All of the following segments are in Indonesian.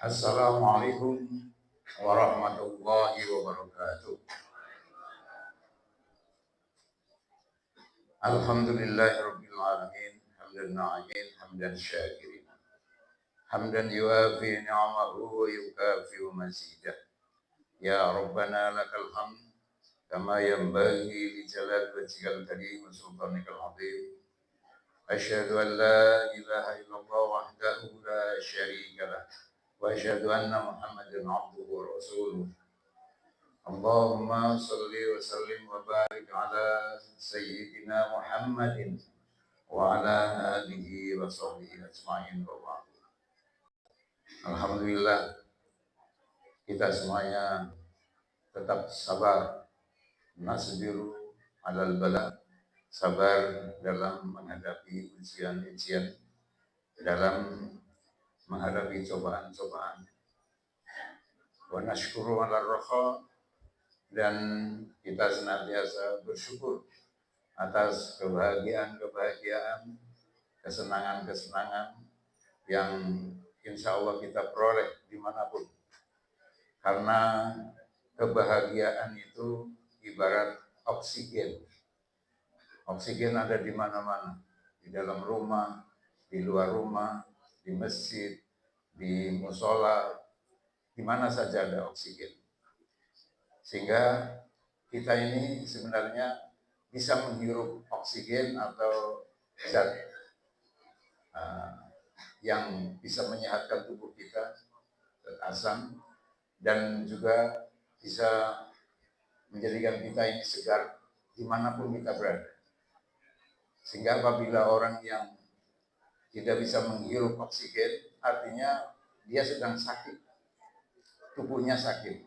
Assalamualaikum warahmatullahi wabarakatuh. Alhamdulillahirabbil alamin, hamdan na'imin, hamdan syakirin. Hamdan yuafi ni'amahu wa yukafi mazidah. Ya Rabbana lakal hamd kama yanbaghi li jalali wajhikal karim wa sultanikal azim. Asyhadu an la ilaha illallah wahdahu la syarika lah. Wa asyhadu anna Muhammadan abduhu wa rasuluh. Allahumma salli wa sallim wa barik ala sayyidina Muhammadin wa ala alihi wa sahbihi ajma'in wa ba'd. Alhamdulillah, kita semuanya tetap sabar, nasbiru alal bala, sabar dalam menghadapi ujian-ujian, dalam menghadapi cobaan-cobaan. Wa nashkuru ala rakha, dan kita senantiasa bersyukur atas kebahagiaan-kebahagiaan, kesenangan-kesenangan yang insya Allah kita peroleh dimanapun. Karena kebahagiaan itu ibarat oksigen. Oksigen ada di mana-mana, di dalam rumah, di luar rumah, di masjid, di musola, di mana saja ada oksigen. Sehingga kita ini sebenarnya bisa menghirup oksigen atau zat yang bisa menyehatkan tubuh kita, zat asam, dan juga bisa menjadikan kita ini segar dimanapun kita berada. Sehingga apabila orang yang tidak bisa menghirup oksigen, artinya dia sedang sakit, tubuhnya sakit.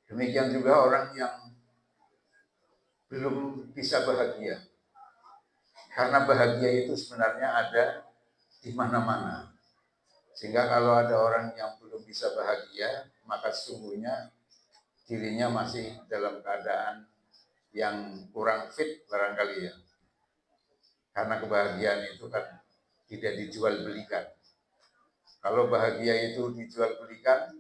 Demikian juga orang yang belum bisa bahagia. Karena bahagia itu sebenarnya ada di mana-mana. Sehingga kalau ada orang yang belum bisa bahagia, maka sesungguhnya dirinya masih dalam keadaan yang kurang fit barangkali ya. Karena kebahagiaan itu kan tidak dijual belikan. Kalau bahagia itu dijual belikan,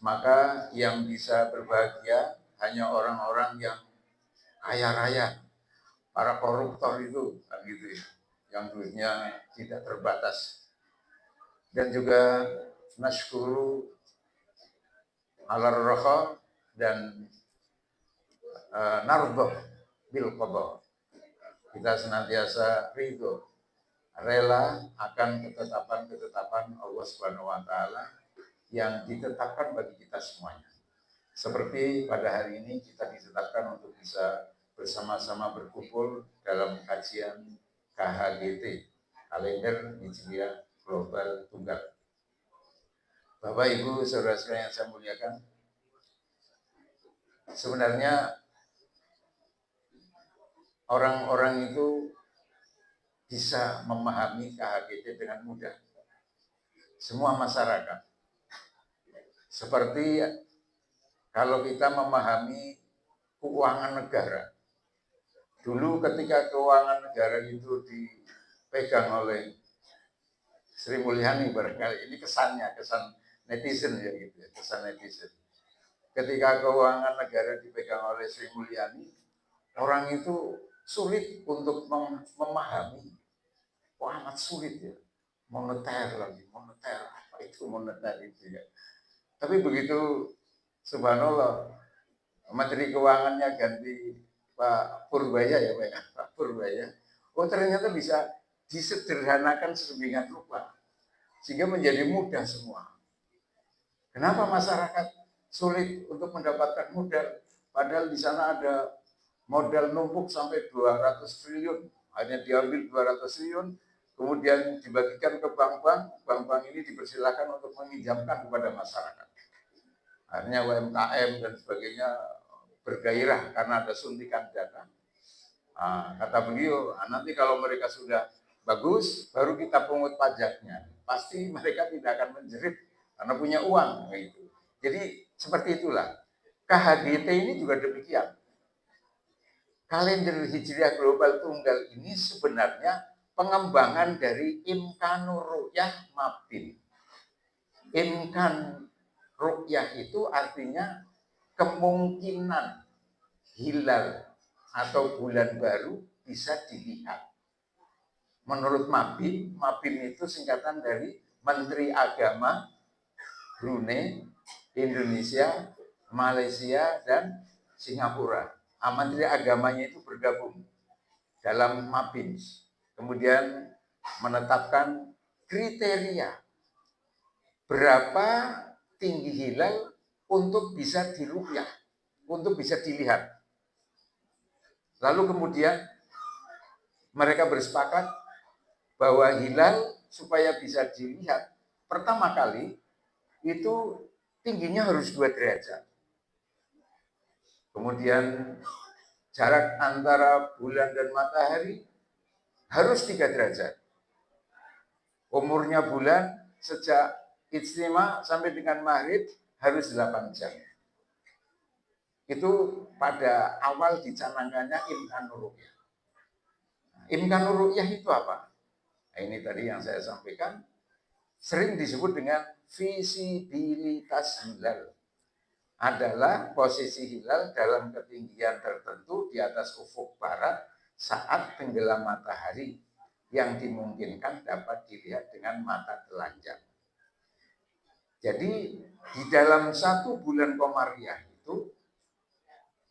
maka yang bisa berbahagia hanya orang-orang yang kaya raya, para koruptor itu, kan gitu ya, yang duitnya tidak terbatas. Dan juga nashkuru ala rakha dan nardoh bil qada. Kita senantiasa ridho, rela akan ketetapan-ketetapan Allah Subhanahu wa taala yang ditetapkan bagi kita semuanya. Seperti pada hari ini kita ditetapkan untuk bisa bersama-sama berkumpul dalam kajian KHGT, Kalender Hijriah Global Tunggal. Bapak, Ibu, saudara-saudara yang saya muliakan, sebenarnya orang-orang itu bisa memahami KHGT dengan mudah. Semua masyarakat. Seperti kalau kita memahami keuangan negara. Dulu ketika keuangan negara itu dipegang oleh Sri Mulyani, barangkali ini kesan netizen ya gitu ya, kesan netizen. Ketika keuangan negara dipegang oleh Sri Mulyani, orang itu sulit untuk memahami. Amat sulit ya. Moneter lagi, moneter, apa itu moneter itu ya. Tapi begitu subhanallah, Menteri Keuangannya ganti Pak Purbaya ya Pak, Pak Purbaya. Oh ternyata bisa disederhanakan sedemikian rupa sehingga menjadi mudah semua. Kenapa masyarakat sulit untuk mendapatkan modal? Padahal di sana ada modal numpuk sampai 200 triliun, hanya diambil 200 triliun, kemudian dibagikan ke bank-bank, bank-bank ini dipersilakan untuk meminjamkan kepada masyarakat. Akhirnya UMKM dan sebagainya bergairah karena ada suntikan dana. Kata beliau, nanti kalau mereka sudah bagus, baru kita pungut pajaknya. Pasti mereka tidak akan menjerit karena punya uang. Gitu. Jadi seperti itulah. KHGT ini juga demikian. Kalender Hijriah Global Tunggal ini sebenarnya pengembangan dari Imkanur Ru'yah Mabin. ru'yah itu artinya kemungkinan hilal atau bulan baru bisa dilihat. Menurut Mabim, Mabim itu singkatan dari Menteri Agama Brunei, Indonesia, Malaysia, dan Singapura. Menteri agamanya itu bergabung dalam Mabim. Kemudian menetapkan kriteria berapa tinggi hilal untuk bisa diru'yah, untuk bisa dilihat. Lalu kemudian mereka bersepakat bahwa hilal supaya bisa dilihat pertama kali itu tingginya harus 2 derajat. Kemudian jarak antara bulan dan matahari harus 3 derajat. Umurnya bulan sejak ijtima sampai dengan maghrib harus 8 jam. Itu pada awal dicanangkannya imkanur ru'yah. Imkanur ru'yah itu apa? Nah, ini tadi yang saya sampaikan, sering disebut dengan visibilitas hilal. Adalah posisi hilal dalam ketinggian tertentu di atas ufuk barat saat tenggelam matahari yang dimungkinkan dapat dilihat dengan mata telanjang. Jadi di dalam 1 bulan Komariah itu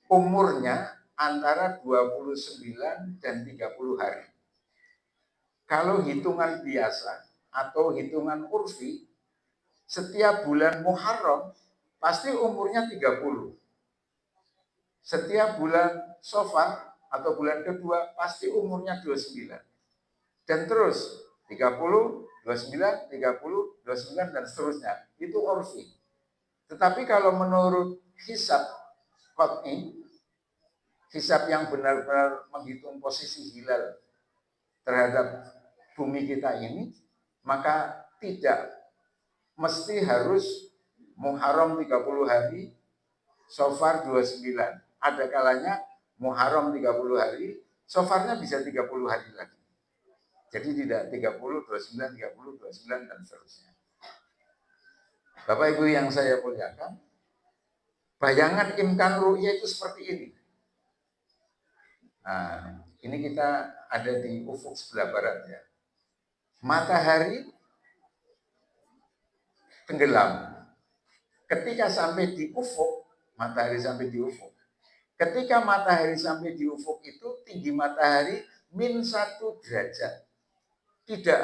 umurnya antara 29 dan 30 hari. Kalau hitungan biasa atau hitungan urfi, setiap bulan Muharram pasti umurnya 30. Setiap bulan Safar atau bulan kedua pasti umurnya 29. Dan terus 30, 29, 30, 29 dan seterusnya. Itu urfi. Tetapi kalau menurut hisab qat'i, hisab yang benar-benar menghitung posisi hilal terhadap bumi kita ini, maka tidak mesti harus Muharram 30 hari, Safar 29. Ada kalanya Muharram 30 hari, Safarnya bisa 30 hari lagi. Jadi tidak 30, 29, 30, 29 dan seterusnya. Bapak Ibu yang saya muliakan, bayangan imkan ru'yah itu seperti ini. Nah, ini kita ada di ufuk sebelah barat ya. Matahari tenggelam. Ketika sampai di ufuk, matahari sampai di ufuk. Ketika matahari sampai di ufuk itu tinggi matahari min 1 derajat. Tidak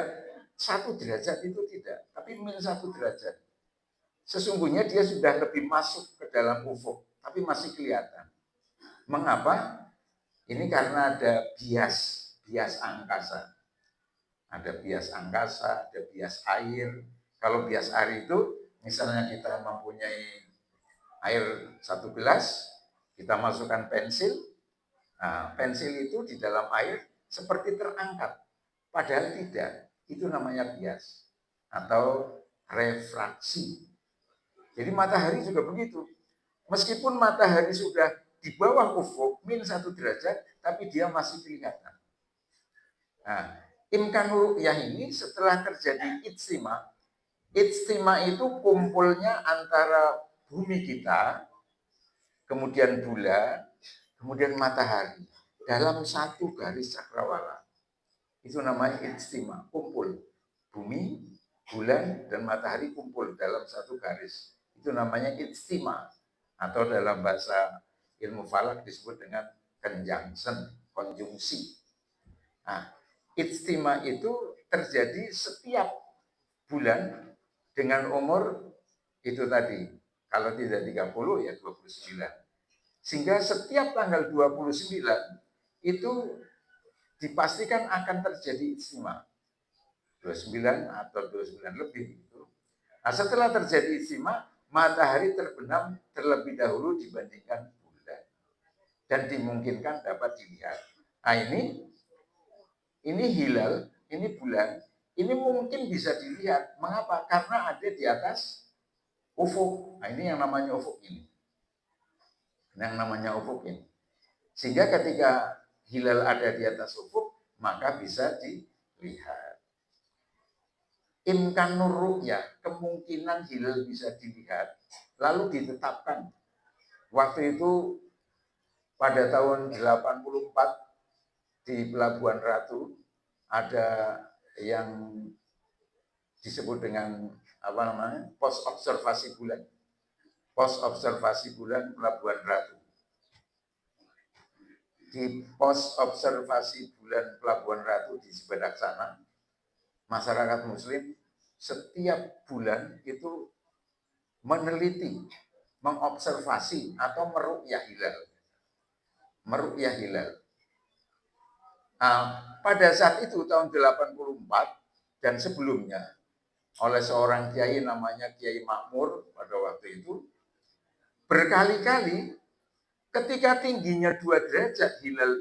1 derajat itu tidak, tapi min 1 derajat. Sesungguhnya dia sudah lebih masuk ke dalam ufuk, tapi masih kelihatan. Mengapa? Ini karena ada bias angkasa. Ada bias angkasa, ada bias air. Kalau bias air itu, misalnya kita mempunyai air 1 gelas, kita masukkan pensil. Nah, pensil itu di dalam air seperti terangkat. Padahal tidak. Itu namanya bias atau refraksi. Jadi matahari juga begitu. Meskipun matahari sudah di bawah ufuk, min 1 derajat, tapi dia masih kelihatan. Nah, imkanur ru'yah ini setelah terjadi ijtima itu kumpulnya antara bumi kita, kemudian bulan, kemudian matahari dalam 1 garis cakrawala. Itu namanya ijtima, kumpul. Bumi, bulan, dan matahari kumpul dalam 1 garis. Itu namanya ijtima, atau dalam bahasa ilmu falak disebut dengan conjunction, konjungsi. Nah, ijtima itu terjadi setiap bulan dengan umur itu tadi. Kalau tidak 30 ya 29. Sehingga setiap tanggal 29 itu dipastikan akan terjadi ijtima. 29 atau 29 lebih itu. Nah, setelah terjadi ijtima, matahari terbenam terlebih dahulu dibandingkan bulan. Dan dimungkinkan dapat dilihat. Nah, ini hilal, ini bulan, ini mungkin bisa dilihat. Mengapa? Karena ada di atas ufuk. Nah, ini yang namanya ufuk ini. Yang namanya ufuk ini. Sehingga ketika hilal ada di atas ufuk, maka bisa dilihat. imkanur ru'yah, kemungkinan hilal bisa dilihat, lalu ditetapkan. Waktu itu pada tahun 84 di Pelabuhan Ratu ada yang disebut dengan apa namanya, pos observasi bulan. Pos observasi bulan Pelabuhan Ratu. Di pos observasi bulan Pelabuhan Ratu di sebelah sana, masyarakat Muslim setiap bulan itu meneliti, mengobservasi atau meru'yah hilal. Meru'yah hilal. Nah, pada saat itu tahun 84 dan sebelumnya oleh seorang kiai namanya Kiai Makmur pada waktu itu berkali-kali ketika tingginya 2 derajat hilal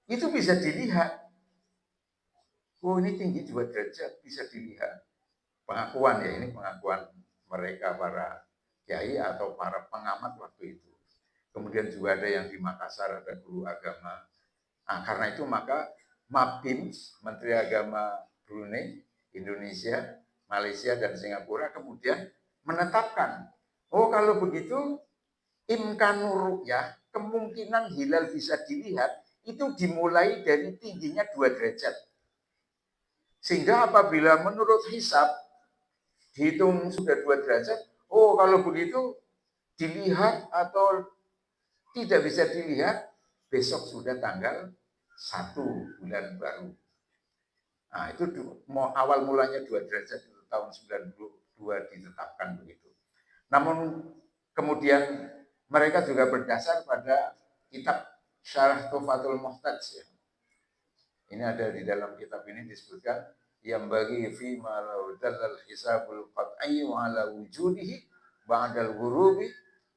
itu bisa dilihat. Oh, ini tinggi 2 derajat bisa dilihat. Pengakuan ya, ini pengakuan mereka para kiai atau para pengamat waktu itu. Kemudian juga ada yang di Makassar, ada guru agama. Nah, karena itu maka MABIN, Menteri Agama Brunei, Indonesia, Malaysia, dan Singapura kemudian menetapkan, oh kalau begitu imkanur ru'yah, kemungkinan hilal bisa dilihat, itu dimulai dari tingginya 2 derajat. Sehingga apabila menurut hisab, dihitung sudah 2 derajat, oh kalau begitu dilihat atau tidak bisa dilihat, besok sudah tanggal 1 bulan baru. Nah, itu awal mulanya 2 derajat itu tahun 92 ditetapkan begitu. Namun kemudian mereka juga berdasar pada kitab Syarah Tuhfatul Muhtaj. Ya. Ini ada di dalam kitab ini disebutkan yang bagi fi ma law dalal hisabul qat'i wa ala wujudihi ba'dal ghurubi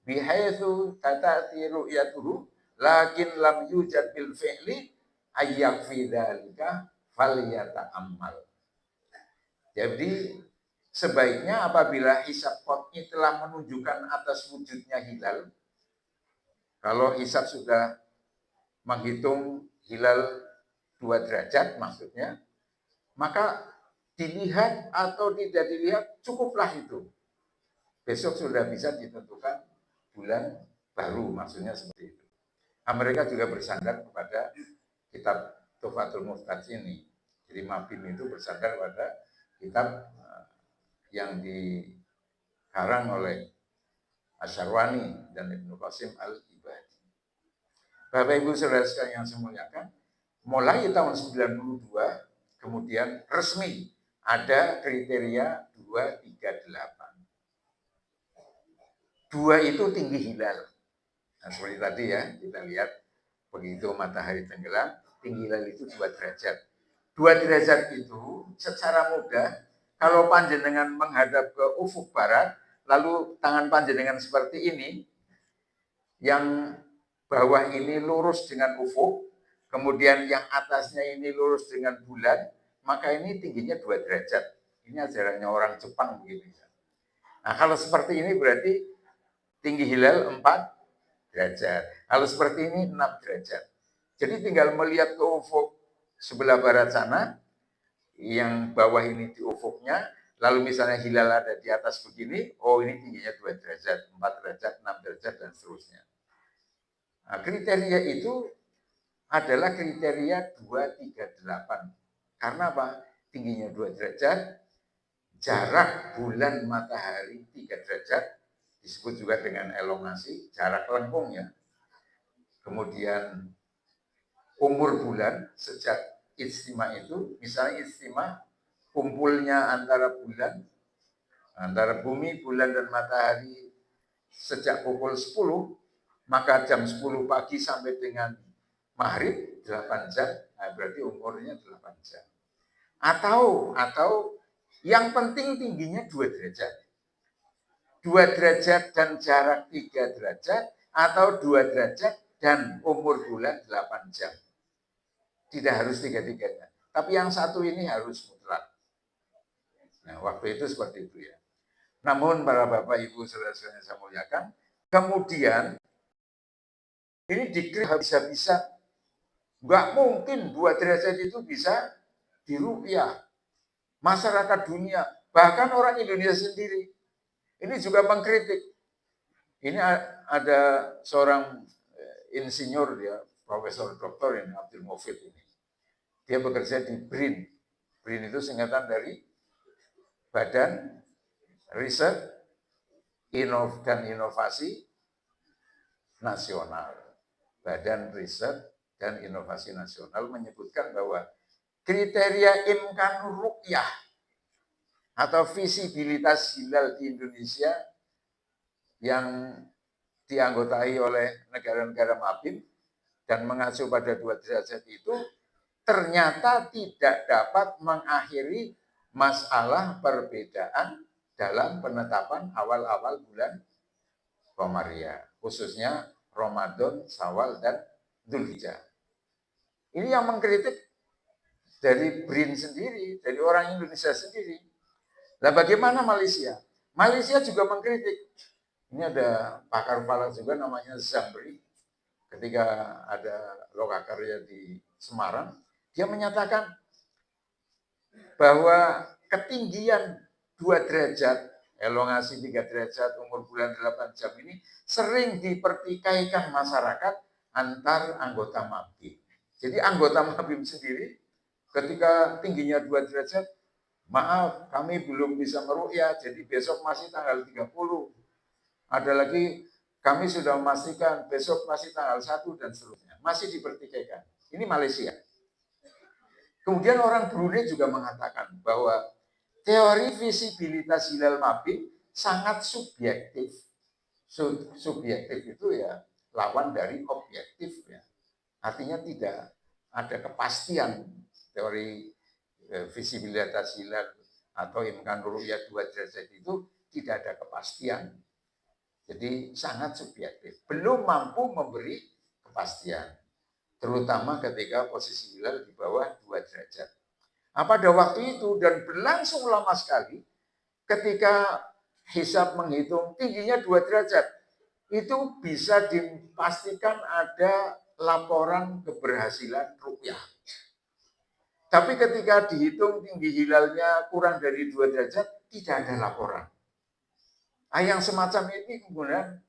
bihaitsu tatati ru'yatuhu lakin lam yujad bil fi'li ayyak fi dzalika falyata'ammal. Jadi sebaiknya apabila hisab qat'i telah menunjukkan atas wujudnya hilal, kalau hisab sudah menghitung hilal 2 derajat maksudnya, maka dilihat atau tidak dilihat cukuplah itu. Besok sudah bisa ditentukan bulan baru, maksudnya seperti itu. Nah, mereka juga bersandar kepada kitab Tuhfatul Muhtaj ini. Jadi MABIN itu bersandar pada kitab yang dikarang oleh Asyarwani dan Ibnu Qasim Al-Ibadi. Bapak Ibu Saudara sekalian yang saya muliakan, mulai tahun 92 kemudian resmi ada kriteria 238. 2 itu tinggi hilal. Nah, seperti tadi ya, kita lihat begitu matahari tenggelam, tinggi hilal itu 2 derajat. 2 derajat itu secara mudah, kalau panjenengan menghadap ke ufuk barat, lalu tangan panjenengan seperti ini, yang bawah ini lurus dengan ufuk, kemudian yang atasnya ini lurus dengan bulan, maka ini tingginya 2 derajat. Ini ajarannya orang Jepang begini. Nah, kalau seperti ini berarti tinggi hilal 4 derajat. Kalau seperti ini 6 derajat. Jadi tinggal melihat ke ufuk sebelah barat sana, yang bawah ini di ufuknya, lalu misalnya hilal ada di atas begini, oh ini tingginya 2 derajat, 4 derajat, 6 derajat, dan seterusnya. Nah, kriteria itu adalah kriteria 238. Karena apa? Tingginya 2 derajat, jarak bulan matahari 3 derajat, disebut juga dengan elongasi, jarak lengkung ya. Kemudian umur bulan sejak istima itu, misalnya istima kumpulnya antara bulan, antara bumi, bulan, dan matahari sejak pukul 10, maka jam 10 pagi sampai dengan maghrib 8 jam, nah berarti umurnya 8 jam. Atau yang penting tingginya 2 derajat. 2 derajat dan jarak 3 derajat, atau 2 derajat dan umur bulan 8 jam. Tidak harus tiga-tiganya. Tapi yang satu ini harus mutlak. Nah, waktu itu seperti itu ya. Namun para Bapak Ibu saudara-saudara yang saya muliakan, kemudian ini dikir bisa-bisa, nggak mungkin 2 derajat itu bisa diruqyah. masyarakat dunia, bahkan orang Indonesia sendiri, ini juga mengkritik. Ini ada seorang insinyur, dia profesor doktor ini, Abdul Mufid ini. Dia bekerja di BRIN. BRIN itu singkatan dari Badan Riset dan Inovasi Nasional. Badan Riset dan Inovasi Nasional menyebutkan bahwa kriteria imkanur ru'yah atau visibilitas hilal di Indonesia yang dianggotai oleh negara-negara MABIM dan mengacu pada 2 derajat itu ternyata tidak dapat mengakhiri masalah perbedaan dalam penetapan awal-awal bulan Komariah, khususnya Ramadan, Syawal, dan Dzulhijjah. Ini yang mengkritik dari BRIN sendiri, dari orang Indonesia sendiri. Nah, bagaimana Malaysia? Malaysia juga mengkritik. Ini ada pakar falak juga namanya Zamri. Ketika ada lokakarya di Semarang, dia menyatakan bahwa ketinggian 2 derajat, elongasi 3 derajat, umur bulan 8 jam ini sering dipertikaikan masyarakat antar anggota MABIM. Jadi anggota MABIM sendiri ketika tingginya 2 derajat, maaf kami belum bisa meru'yah, jadi besok masih tanggal 30. Ada lagi kami sudah memastikan besok masih tanggal 1 dan seterusnya. Masih dipertikaikan. Ini Malaysia. Kemudian orang Brunei juga mengatakan bahwa teori visibilitas hilal MABIM sangat subjektif. Subjektif itu ya lawan dari objektif ya. Artinya tidak ada kepastian teori visibilitas hilal atau imkanur ru'yah 2 derajat itu tidak ada kepastian. Jadi sangat subjektif. Belum mampu memberi kepastian. Terutama ketika posisi hilal di bawah 2 derajat. Pada waktu itu dan berlangsung lama sekali ketika hisab menghitung tingginya 2 derajat, itu bisa dipastikan ada laporan keberhasilan ru'yah. Tapi ketika dihitung tinggi hilalnya kurang dari 2 derajat, tidak ada laporan. Yang semacam ini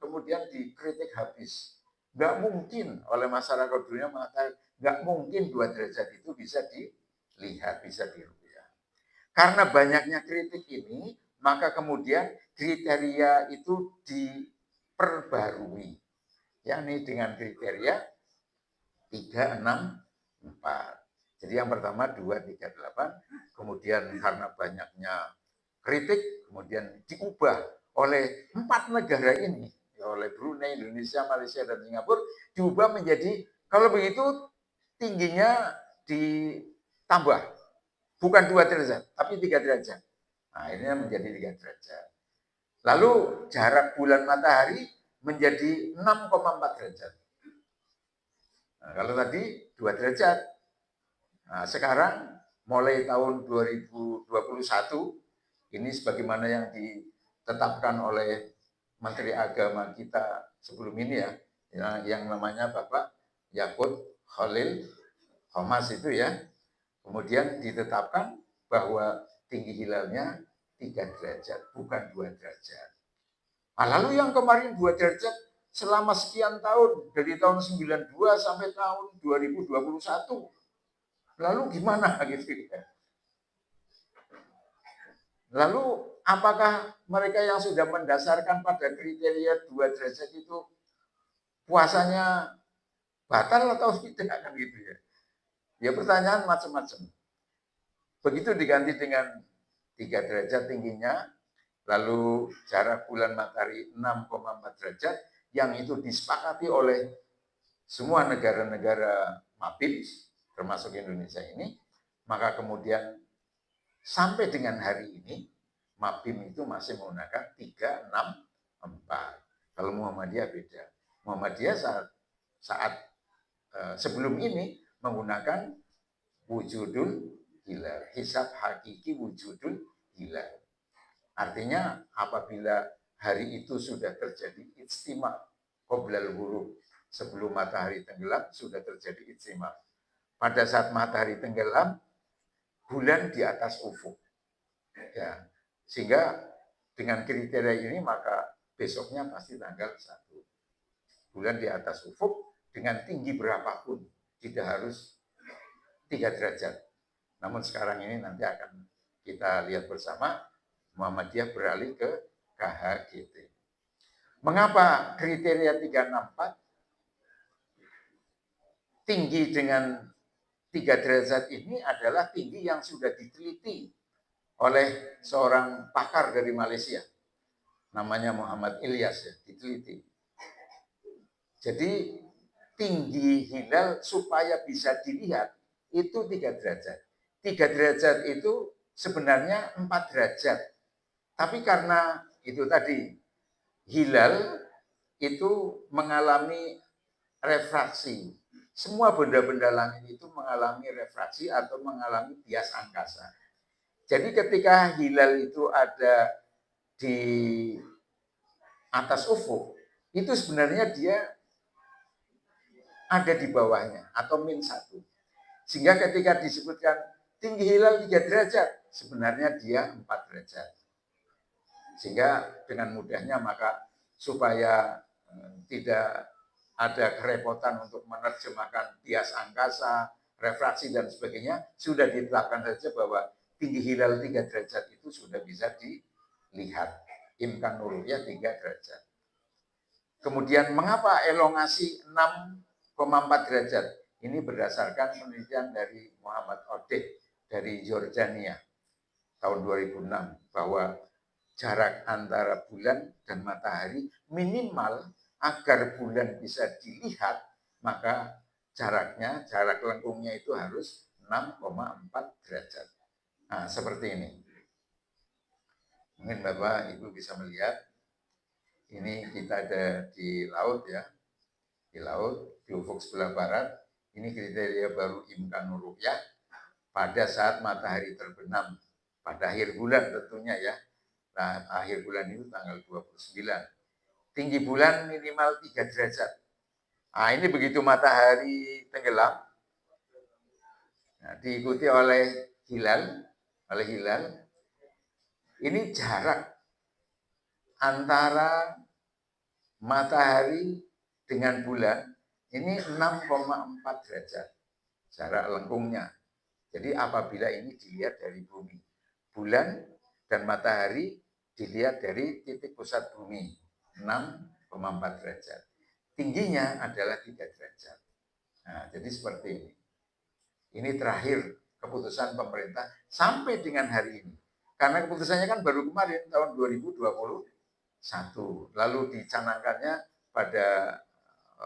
kemudian dikritik habis. Nggak mungkin oleh masyarakat dunia mengatakan, nggak mungkin 2 derajat itu bisa dilihat, bisa diru'yah. Karena banyaknya kritik ini, maka kemudian kriteria itu diperbarui. Yakni dengan kriteria 3, 6, 4. Jadi yang pertama 2, 3, 8. Kemudian karena banyaknya kritik, kemudian diubah oleh 4 negara ini, oleh Brunei, Indonesia, Malaysia, dan Singapura, diubah menjadi, kalau begitu tingginya ditambah. Bukan 2 derajat, tapi 3 derajat. Nah, ini menjadi 3 derajat. Lalu jarak bulan matahari menjadi 6,4 derajat. Nah, kalau tadi 2 derajat. Nah, sekarang mulai tahun 2021, ini sebagaimana yang ditetapkan oleh Menteri Agama kita sebelum ini ya, yang namanya Bapak Yakut Khalil Qomas itu ya, kemudian ditetapkan bahwa tinggi hilalnya 3 derajat, bukan 2 derajat. Nah, lalu yang kemarin 2 derajat selama sekian tahun, dari tahun 92 sampai tahun 2021. Lalu gimana gitu ya? Lalu apakah mereka yang sudah mendasarkan pada kriteria 2 derajat itu puasanya batal atau tidak kan gitu ya? Ya pertanyaan macam-macam. Begitu diganti dengan 3 derajat tingginya, lalu jarak bulan matahari 6,4 derajat, yang itu disepakati oleh semua negara-negara MABIM, termasuk Indonesia ini, maka kemudian sampai dengan hari ini, MABIM itu masih menggunakan 3, 6, 4. Kalau Muhammadiyah beda. Muhammadiyah saat sebelum ini menggunakan wujudul hilal, hisab hakiki wujudul hilal. Artinya apabila hari itu sudah terjadi ijtima qoblal ghurub, sebelum matahari tenggelam sudah terjadi ijtima. Pada saat matahari tenggelam, bulan di atas ufuk. Ya, sehingga dengan kriteria ini maka besoknya pasti tanggal 1. Bulan di atas ufuk dengan tinggi berapapun, tidak harus 3 derajat. Namun sekarang ini nanti akan kita lihat bersama, Muhammadiyah beralih ke KHGT. Mengapa kriteria 364 tinggi dengan 3 derajat ini adalah tinggi yang sudah diteliti oleh seorang pakar dari Malaysia. Namanya Muhammad Ilyas, ya, diteliti. Jadi tinggi hilal supaya bisa dilihat itu 3 derajat. 3 derajat itu sebenarnya 4 derajat. Tapi karena itu tadi, hilal itu mengalami refraksi. Semua benda-benda langit itu mengalami refraksi atau mengalami bias angkasa. Jadi ketika hilal itu ada di atas ufuk, itu sebenarnya dia ada di bawahnya atau -1. Sehingga ketika disebutkan tinggi hilal 3 derajat, sebenarnya dia 4 derajat. Sehingga dengan mudahnya maka supaya tidak ada kerepotan untuk menerjemahkan bias angkasa, refraksi dan sebagainya, sudah ditetapkan saja bahwa tinggi hilal 3 derajat itu sudah bisa dilihat. Imkan nurulnya 3 derajat. Kemudian mengapa elongasi 6,4 derajat? Ini berdasarkan penelitian dari Muhammad Odeh dari Yordania tahun 2006 bahwa jarak antara bulan dan matahari minimal agar bulan bisa dilihat, maka jarak lengkungnya itu harus 6,4 derajat. Nah, seperti ini. Mungkin Bapak Ibu bisa melihat, ini kita ada di laut ya, di laut, di ufuk sebelah barat. Ini kriteria baru imkanur ru'yah pada saat matahari terbenam, pada akhir bulan tentunya ya. Nah, akhir bulan itu tanggal 29. Tinggi bulan minimal 3 derajat. Nah, ini begitu matahari tenggelam, nah, diikuti oleh hilal, ini jarak antara matahari dengan bulan ini 6,4 derajat jarak lengkungnya. Jadi apabila ini dilihat dari bumi, bulan dan matahari dilihat dari titik pusat bumi 6,4 derajat. Tingginya adalah 3 derajat. Nah, jadi seperti ini. Ini terakhir keputusan pemerintah sampai dengan hari ini. Karena keputusannya kan baru kemarin tahun 2021. Lalu dicanangkannya pada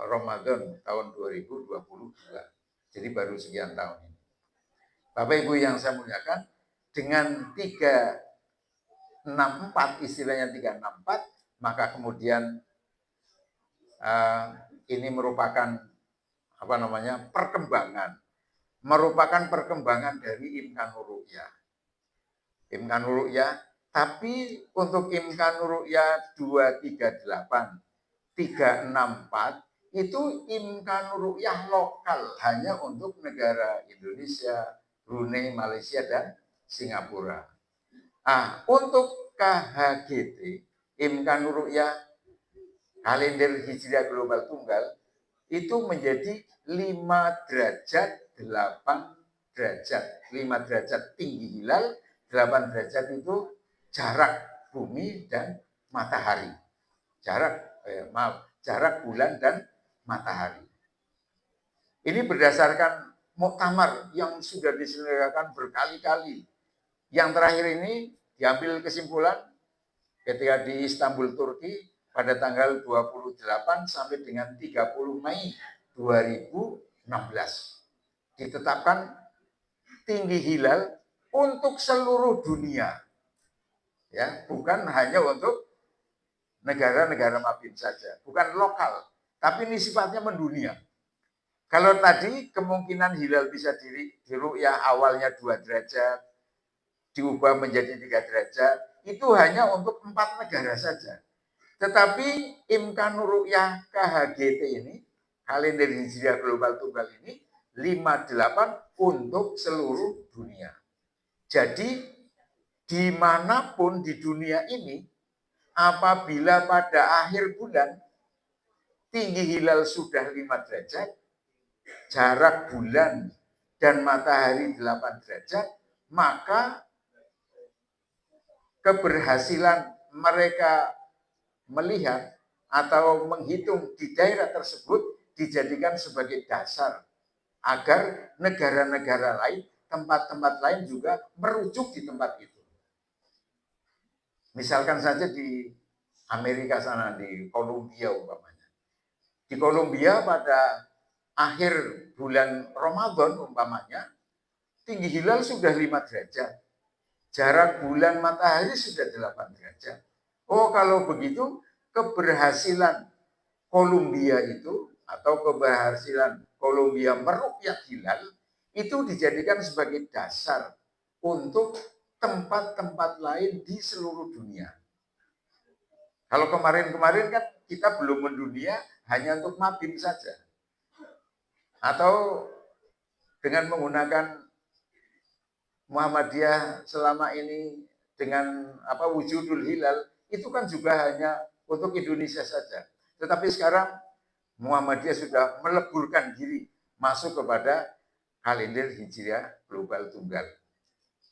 Ramadan tahun 2022. Jadi baru sekian tahun ini. Bapak Ibu yang saya muliakan, dengan 364 istilahnya 364, maka kemudian ini merupakan perkembangan dari imkanur ru'yah. Imkanur ru'yah, tapi untuk imkanur ru'yah 238, 364 itu imkanur ru'yah lokal hanya untuk negara Indonesia, Brunei, Malaysia dan Singapura. Untuk KHGT, imkanur ru'yah kalender hijriah global tunggal itu menjadi 5 derajat 8 derajat. 5 derajat tinggi hilal, 8 derajat itu jarak bumi dan matahari. Jarak bulan dan matahari. Ini berdasarkan muktamar yang sudah diselenggarakan berkali-kali. Yang terakhir ini diambil kesimpulan ketika di Istanbul, Turki pada tanggal 28 sampai dengan 30 Mei 2016. Ditetapkan tinggi hilal untuk seluruh dunia. Ya, bukan hanya untuk negara-negara mabin saja, bukan lokal, tapi ini sifatnya mendunia. Kalau tadi kemungkinan hilal bisa diru'yah awalnya 2 derajat, diubah menjadi 3 derajat, itu hanya untuk 4 negara saja. Tetapi imkanur ru'yah KHGT ini, kalender hijriah global tunggal ini, 58 untuk seluruh dunia. Jadi dimanapun di dunia ini, apabila pada akhir bulan tinggi hilal sudah 5 derajat, jarak bulan dan matahari 8 derajat, maka keberhasilan mereka melihat atau menghitung di daerah tersebut dijadikan sebagai dasar agar negara-negara lain, tempat-tempat lain juga merujuk di tempat itu. Misalkan saja di Amerika sana, di Kolombia umpamanya. Di Kolombia pada akhir bulan Ramadan umpamanya, tinggi hilal sudah 5 derajat. Jarak bulan matahari sudah 8 derajat. Oh, kalau begitu keberhasilan Kolombia itu atau keberhasilan Kolombia meruqyah hilal itu dijadikan sebagai dasar untuk tempat-tempat lain di seluruh dunia. Kalau kemarin-kemarin kan kita belum mendunia hanya untuk Mabim saja. Atau dengan menggunakan Muhammadiyah selama ini dengan wujudul hilal itu kan juga hanya untuk Indonesia saja. Tetapi sekarang Muhammadiyah sudah meleburkan diri masuk kepada kalender Hijriah global tunggal.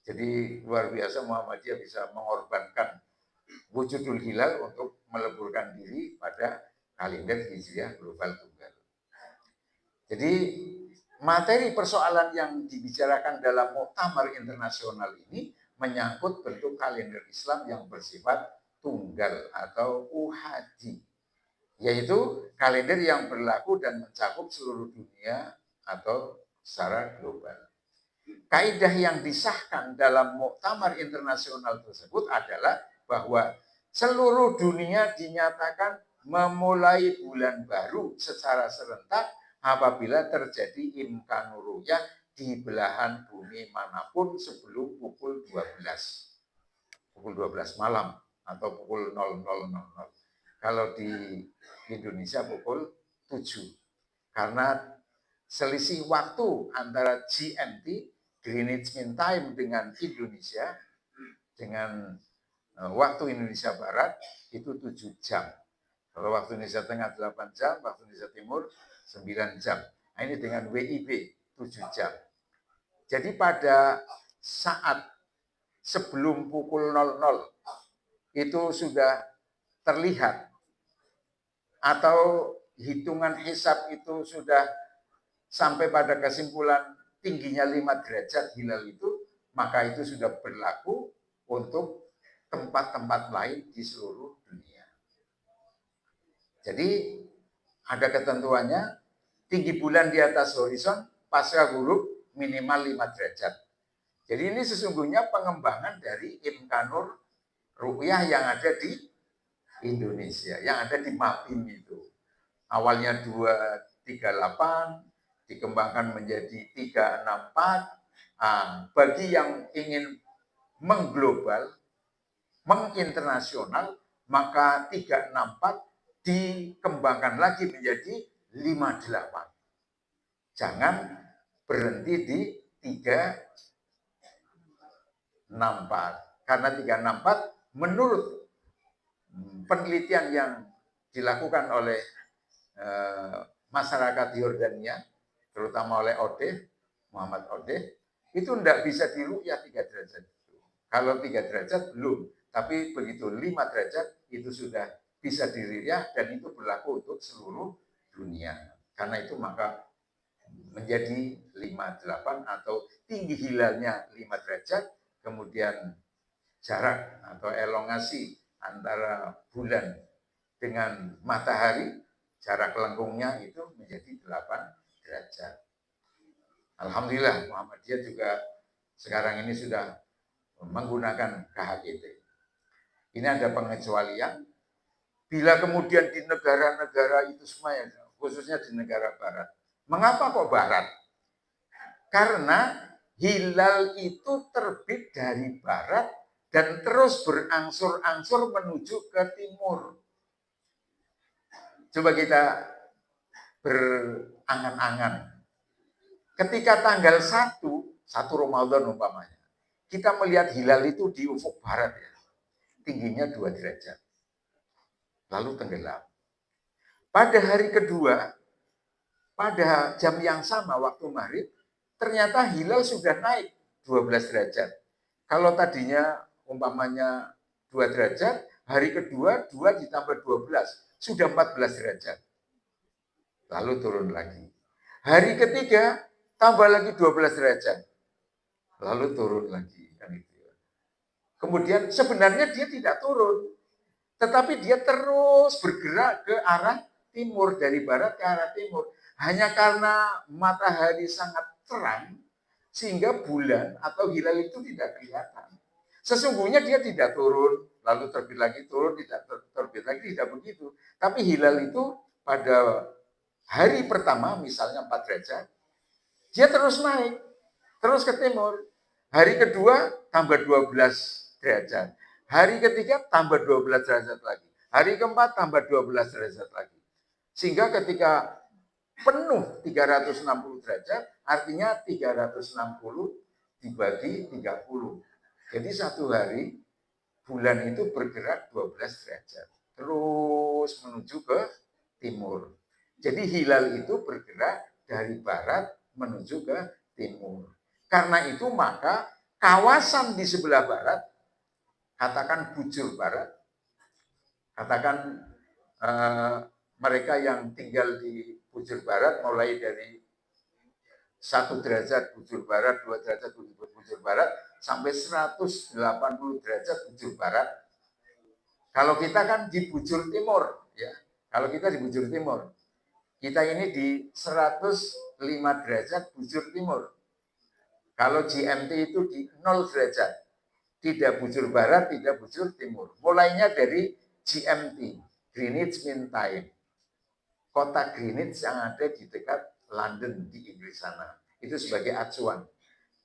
Jadi luar biasa Muhammadiyah bisa mengorbankan wujudul hilal untuk meleburkan diri pada kalender Hijriah global tunggal. Jadi materi persoalan yang dibicarakan dalam muktamar internasional ini menyangkut bentuk kalender Islam yang bersifat tunggal atau uhadi, yaitu kalender yang berlaku dan mencakup seluruh dunia atau secara global. Kaidah yang disahkan dalam muktamar internasional tersebut adalah bahwa seluruh dunia dinyatakan memulai bulan baru secara serentak apabila terjadi imkanur ru'yah di belahan bumi manapun sebelum pukul 12 malam atau pukul 00.00. Kalau di Indonesia pukul 7. Karena selisih waktu antara GMT, Greenwich Mean Time, dengan Indonesia, dengan waktu Indonesia Barat itu 7 jam. Kalau waktu Indonesia Tengah 8 jam, waktu Indonesia Timur 9 jam. Nah, ini dengan WIB 7 jam. Jadi pada saat sebelum pukul 00 itu sudah terlihat atau hitungan hisab itu sudah sampai pada kesimpulan tingginya 5 derajat hilal itu, maka itu sudah berlaku untuk tempat-tempat lain di seluruh dunia. Jadi ada ketentuannya, tinggi bulan di atas horizon pasca ghurub minimal 5 derajat. Jadi ini sesungguhnya pengembangan dari imkanur ru'yah yang ada di Indonesia, yang ada di Mabim itu. Awalnya 238, dikembangkan menjadi 364. Bagi yang ingin mengglobal, menginternasional, maka 364 dikembangkan lagi menjadi 58. Jangan berhenti di 364. Karena 364 menurut penelitian yang dilakukan oleh masyarakat Yordania, terutama oleh Odeh, Muhammad Odeh, itu tidak bisa diru'yah 3 derajat. Kalau 3 derajat belum, tapi begitu 5 derajat itu sudah bisa diriah dan itu berlaku untuk seluruh dunia. Karena itu maka menjadi 58 atau tinggi hilalnya 5 derajat, kemudian jarak atau elongasi antara bulan dengan matahari, jarak lengkungnya itu menjadi 8 derajat. Alhamdulillah Muhammadiyah juga sekarang ini sudah menggunakan KHGT. Ini ada pengecualian. Bila kemudian di negara-negara itu semua, khususnya di negara barat. Mengapa kok barat? Karena hilal itu terbit dari barat dan terus berangsur-angsur menuju ke timur. Coba kita berangan-angan. Ketika tanggal 1 Ramadan umpamanya, kita melihat hilal itu di ufuk barat ya, tingginya 2 derajat, lalu tenggelam. Pada hari kedua, pada jam yang sama waktu maghrib, ternyata hilal sudah naik 12 derajat. Kalau tadinya umpamanya 2 derajat, hari kedua 2 ditambah 12, sudah 14 derajat. Lalu turun lagi. Hari ketiga tambah lagi 12 derajat. Lalu turun lagi. Kemudian sebenarnya dia tidak turun, tetapi dia terus bergerak ke arah timur, dari barat ke arah timur. Hanya karena matahari sangat terang, sehingga bulan atau hilal itu tidak kelihatan. Sesungguhnya dia tidak turun, lalu terbit lagi, turun, tidak terbit lagi, tidak begitu. Tapi hilal itu pada hari pertama, misalnya 4 derajat, dia terus naik, terus ke timur. Hari kedua tambah 12 derajat. Hari ketiga tambah 12 derajat lagi. Hari keempat tambah 12 derajat lagi. Sehingga ketika penuh 360 derajat, artinya 360 dibagi 30. Jadi satu hari bulan itu bergerak 12 derajat. Terus menuju ke timur. Jadi hilal itu bergerak dari barat menuju ke timur. Karena itu maka kawasan di sebelah barat, katakan bujur barat, katakan mereka yang tinggal di bujur barat mulai dari 1 derajat bujur barat, 2 derajat bujur barat, sampai 180 derajat bujur barat. Kalau kita kan di bujur timur, ya. Kalau kita di bujur timur, kita ini di 105 derajat bujur timur. Kalau GMT itu di 0 derajat. Tidak bujur barat, tidak bujur timur. Mulainya dari GMT, Greenwich Mean Time. Kota Greenwich yang ada di dekat London di Inggris sana. Itu sebagai acuan.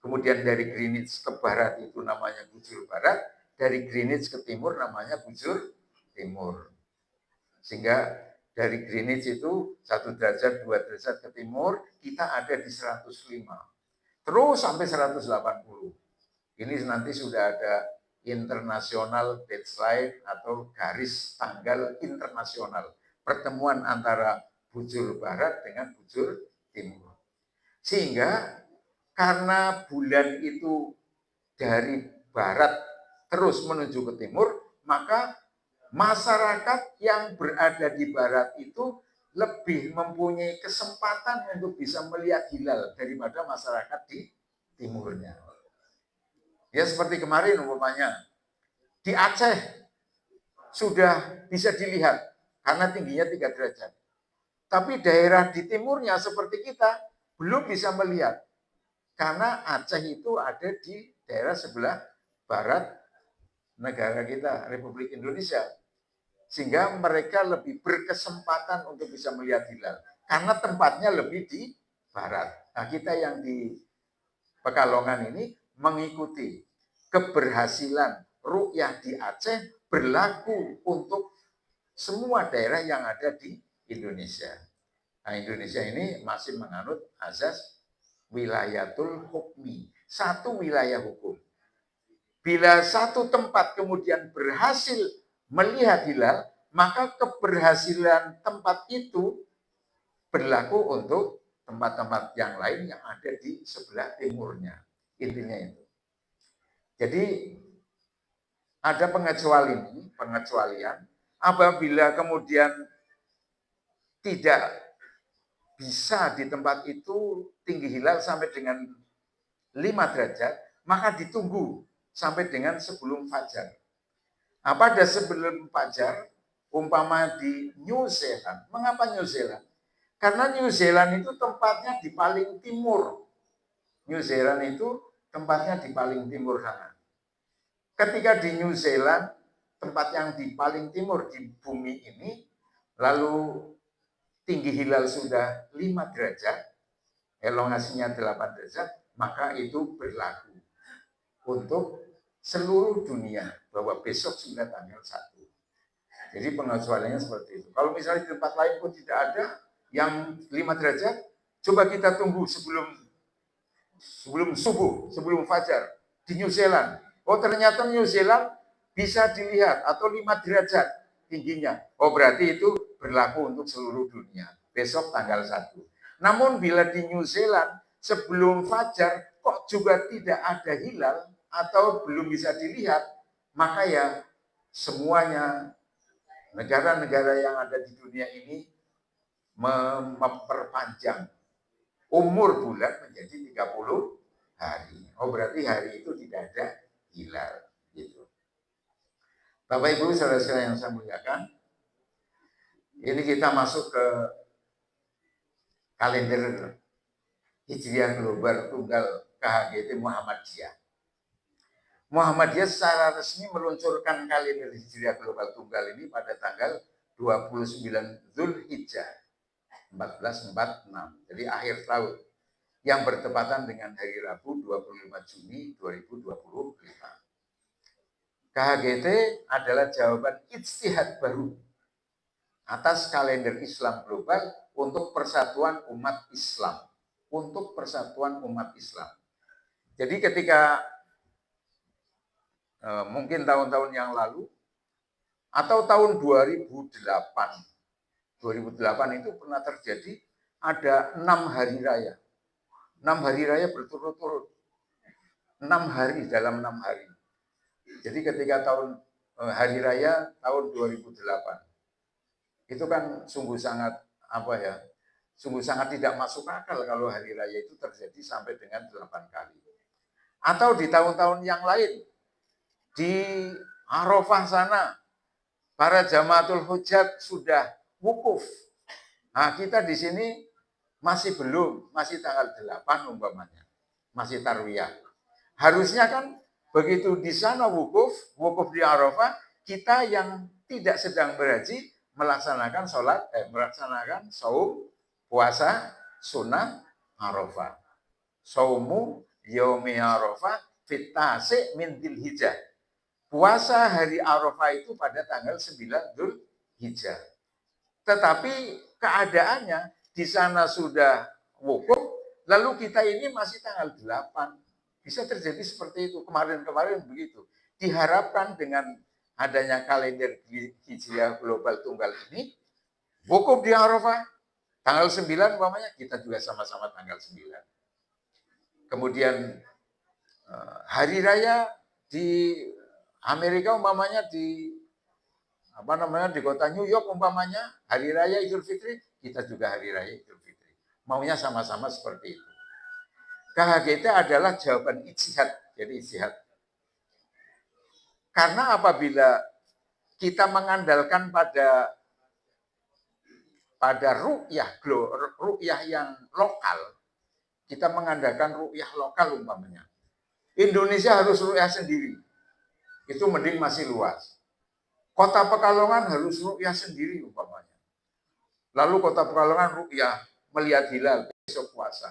Kemudian dari Greenwich ke barat itu namanya bujur barat. Dari Greenwich ke timur namanya bujur timur. Sehingga dari Greenwich itu 1 derajat, 2 derajat ke timur, kita ada di 105. Terus sampai 180. Ini nanti sudah ada internasional deadline atau garis tanggal internasional. Pertemuan antara bujur barat dengan bujur timur. Sehingga karena bulan itu dari barat terus menuju ke timur, maka masyarakat yang berada di barat itu lebih mempunyai kesempatan untuk bisa melihat hilal daripada masyarakat di timurnya. Ya seperti kemarin umpamanya di Aceh sudah bisa dilihat karena tingginya 3 derajat. Tapi daerah di timurnya seperti kita belum bisa melihat karena Aceh itu ada di daerah sebelah barat negara kita, Republik Indonesia. Sehingga mereka lebih berkesempatan untuk bisa melihat hilal. Karena tempatnya lebih di barat. Nah kita yang di Pekalongan ini mengikuti keberhasilan ru'yah di Aceh berlaku untuk semua daerah yang ada di Indonesia. Nah Indonesia ini masih menganut azas wilayatul hukmi. Satu wilayah hukum. Bila satu tempat kemudian berhasil melihat hilal, maka keberhasilan tempat itu berlaku untuk tempat-tempat yang lain yang ada di sebelah timurnya. Intinya itu. Jadi ada pengecualian apabila kemudian tidak bisa di tempat itu tinggi hilal sampai dengan 5 derajat, maka ditunggu sampai dengan sebelum fajar. Pada sebelum fajar, umpama di New Zealand. Mengapa New Zealand? Karena New Zealand itu tempatnya di paling timur. New Zealand itu tempatnya di paling timur sana. Ketika di New Zealand, tempat yang di paling timur di bumi ini, lalu tinggi hilal sudah 5 derajat, elongasinya 8 derajat, maka itu berlaku untuk seluruh dunia bahwa besok sudah tanggal 1. Jadi pengecualiannya seperti itu. Kalau misalnya di tempat lain pun tidak ada yang 5 derajat, coba kita tunggu sebelum subuh, sebelum fajar. di New Zealand. Oh ternyata New Zealand bisa dilihat atau 5 derajat tingginya. Oh berarti itu berlaku untuk seluruh dunia. Besok tanggal 1. Namun bila di New Zealand sebelum fajar kok juga tidak ada hilal atau belum bisa dilihat, maka ya semuanya negara-negara yang ada di dunia ini memperpanjang umur bulan menjadi 30 hari. Oh berarti hari itu tidak ada hilal. Gitu. Bapak Ibu saudara-saudara yang saya muliakan, ini kita masuk ke kalender Hijriah Global Tunggal KHGT Muhammadiyah. Muhammadiyah secara resmi meluncurkan kalender Hijriah Global Tunggal ini pada tanggal 29 Zulhijjah 1446. Jadi akhir tahun yang bertepatan dengan hari Rabu 25 Juni 2025. KHGT adalah jawaban ijtihad baru atas kalender Islam global untuk persatuan umat Islam. Untuk persatuan umat Islam. Jadi ketika mungkin tahun-tahun yang lalu atau tahun 2008 itu pernah terjadi ada 6 hari raya. 6 hari raya berturut-turut. 6 hari dalam 6 hari. Jadi ketika tahun hari raya tahun 2008 itu kan sungguh sangat sungguh sangat tidak masuk akal kalau hari raya itu terjadi sampai dengan 8 kali. Atau di tahun-tahun yang lain di Arafah sana para jamaatul hujjat sudah wukuf. Nah, kita di sini masih belum, masih tanggal 8 umpamanya. Masih tarwiyah. Harusnya kan begitu di sana wukuf di Arafah, kita yang tidak sedang berhaji melaksanakan melaksanakan saum, puasa, sunnah Arafah. Saumu yaumi Arafah fitase min Dzulhijjah. Puasa hari Arafah itu pada tanggal 9 Dzulhijjah. Tetapi keadaannya di sana sudah wukuf, lalu kita ini masih tanggal 8. Bisa terjadi seperti itu. Kemarin-kemarin begitu. Diharapkan dengan adanya kalender Hijriah Global Tunggal ini, wukuf di Arafah, tanggal 9 umpamanya, kita juga sama-sama tanggal 9. Kemudian hari raya di Amerika umpamanya di kota New York umpamanya hari raya Idul Fitri, kita juga hari raya Idul Fitri. Maunya sama-sama seperti itu. KHGT adalah jawaban ijtihad, jadi ijtihad. Karena apabila kita mengandalkan pada ru'yah yang lokal, kita mengandalkan ru'yah lokal umpamanya. Indonesia harus ru'yah sendiri. Itu mending masih luas. Kota Pekalongan harus ru'yah sendiri umpamanya. Lalu Kota Pekalongan ru'yah melihat hilal besok puasa.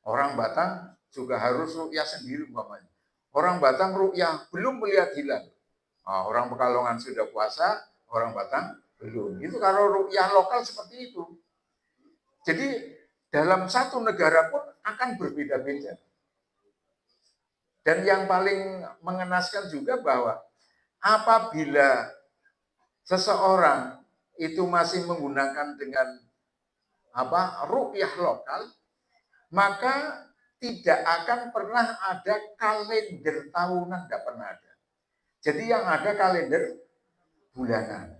Orang Batang juga harus ru'yah sendiri umpamanya. Orang Batang ru'yah belum melihat hilal. Nah, orang Pekalongan sudah puasa, orang Batang belum. Itu kalau ru'yah lokal seperti itu. Jadi dalam satu negara pun akan berbeda-beda. Dan yang paling mengenaskan juga bahwa apabila seseorang itu masih menggunakan dengan ru'yah lokal, maka tidak akan pernah ada kalender tahunan, tidak pernah ada. Jadi yang ada kalender bulanan.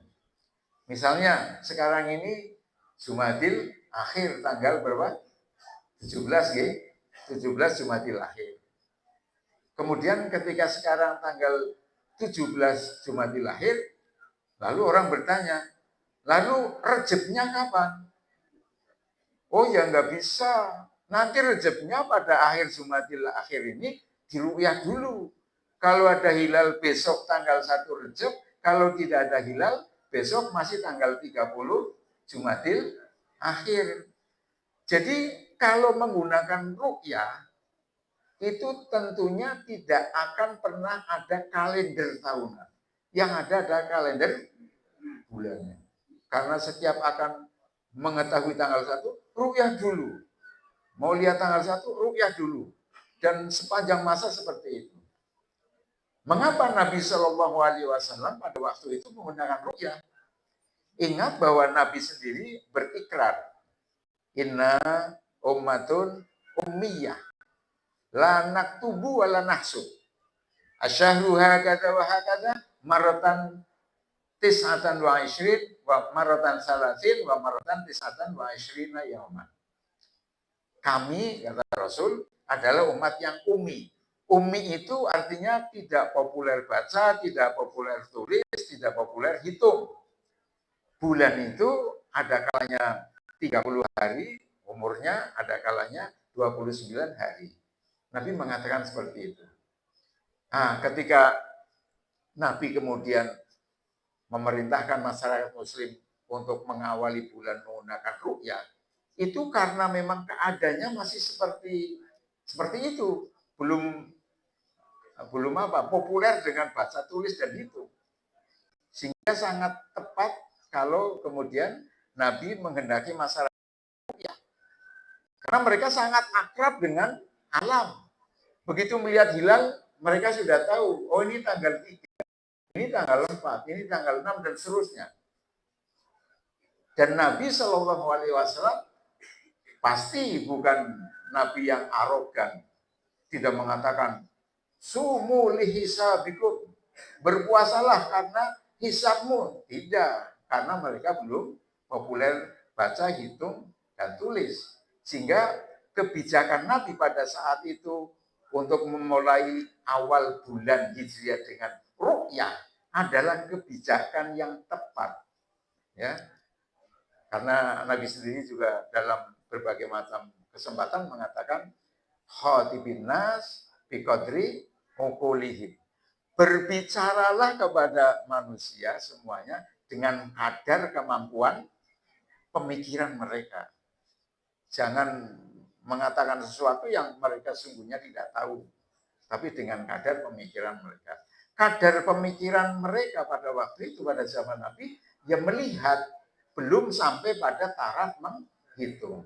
Misalnya sekarang ini Jumadil akhir tanggal berapa? 17 Jumadil akhir. Kemudian ketika sekarang tanggal 17 Jumadil akhir, lalu orang bertanya, lalu Recepnya kapan? Oh ya nggak bisa. Nanti Recepnya pada akhir Jumadil akhir ini diru'yah dulu. Kalau ada hilal besok tanggal 1 Recep, kalau tidak ada hilal besok masih tanggal 30 Jumadil akhir. Jadi kalau menggunakan ru'yah itu tentunya tidak akan pernah ada kalender tahunan. Yang ada adalah kalender bulannya. Karena setiap akan mengetahui tanggal 1, ru'yah dulu. Mau lihat tanggal 1, ru'yah dulu. Dan sepanjang masa seperti itu. Mengapa Nabi Shallallahu Alaihi Wasallam pada waktu itu menggunakan ruqyah? Ingat bahwa Nabi sendiri berikrar, inna ummatun ummiyah, la naktubu wa la nahsub. Asyahru hakadha wa hakadha maratan tis'atan wa ishrin wa maratan salasin wa maratan tis'atan wa ishrina yauman. Kami, kata Rasul, adalah umat yang ummi. Ummi itu artinya tidak populer baca, tidak populer tulis, tidak populer hitung. Bulan itu ada kalanya 30 hari, umurnya ada kalanya 29 hari. Nabi mengatakan seperti itu. Nah, ketika Nabi kemudian memerintahkan masyarakat muslim untuk mengawali bulan menggunakan ruqyah, itu karena memang keadaannya masih seperti itu, belum populer dengan baca tulis dan hitung, sehingga sangat tepat kalau kemudian Nabi menghendaki masyarakat ruqyah, karena mereka sangat akrab dengan alam. Begitu melihat hilal, mereka sudah tahu, oh ini tanggal 3, ini tanggal 4, ini tanggal 6, dan seterusnya. Dan Nabi Shallallahu Alaihi Wasallam pasti bukan Nabi yang arogan, tidak mengatakan sumu lihisabikum, berpuasalah karena hisabmu. Tidak, karena mereka belum populer baca, hitung, dan tulis. Sehingga kebijakan Nabi pada saat itu untuk memulai awal bulan Hijriah dengan ruqyah adalah kebijakan yang tepat. Ya, karena Nabi sendiri juga dalam berbagai macam kesempatan mengatakan khatibin nas biqadri uqulihim. Berbicaralah kepada manusia semuanya dengan kadar kemampuan pemikiran mereka. Jangan mengatakan sesuatu yang mereka sungguhnya tidak tahu, tapi dengan kadar pemikiran mereka. Kadar pemikiran mereka pada waktu itu, pada zaman Nabi, yang melihat, belum sampai pada taraf menghitung.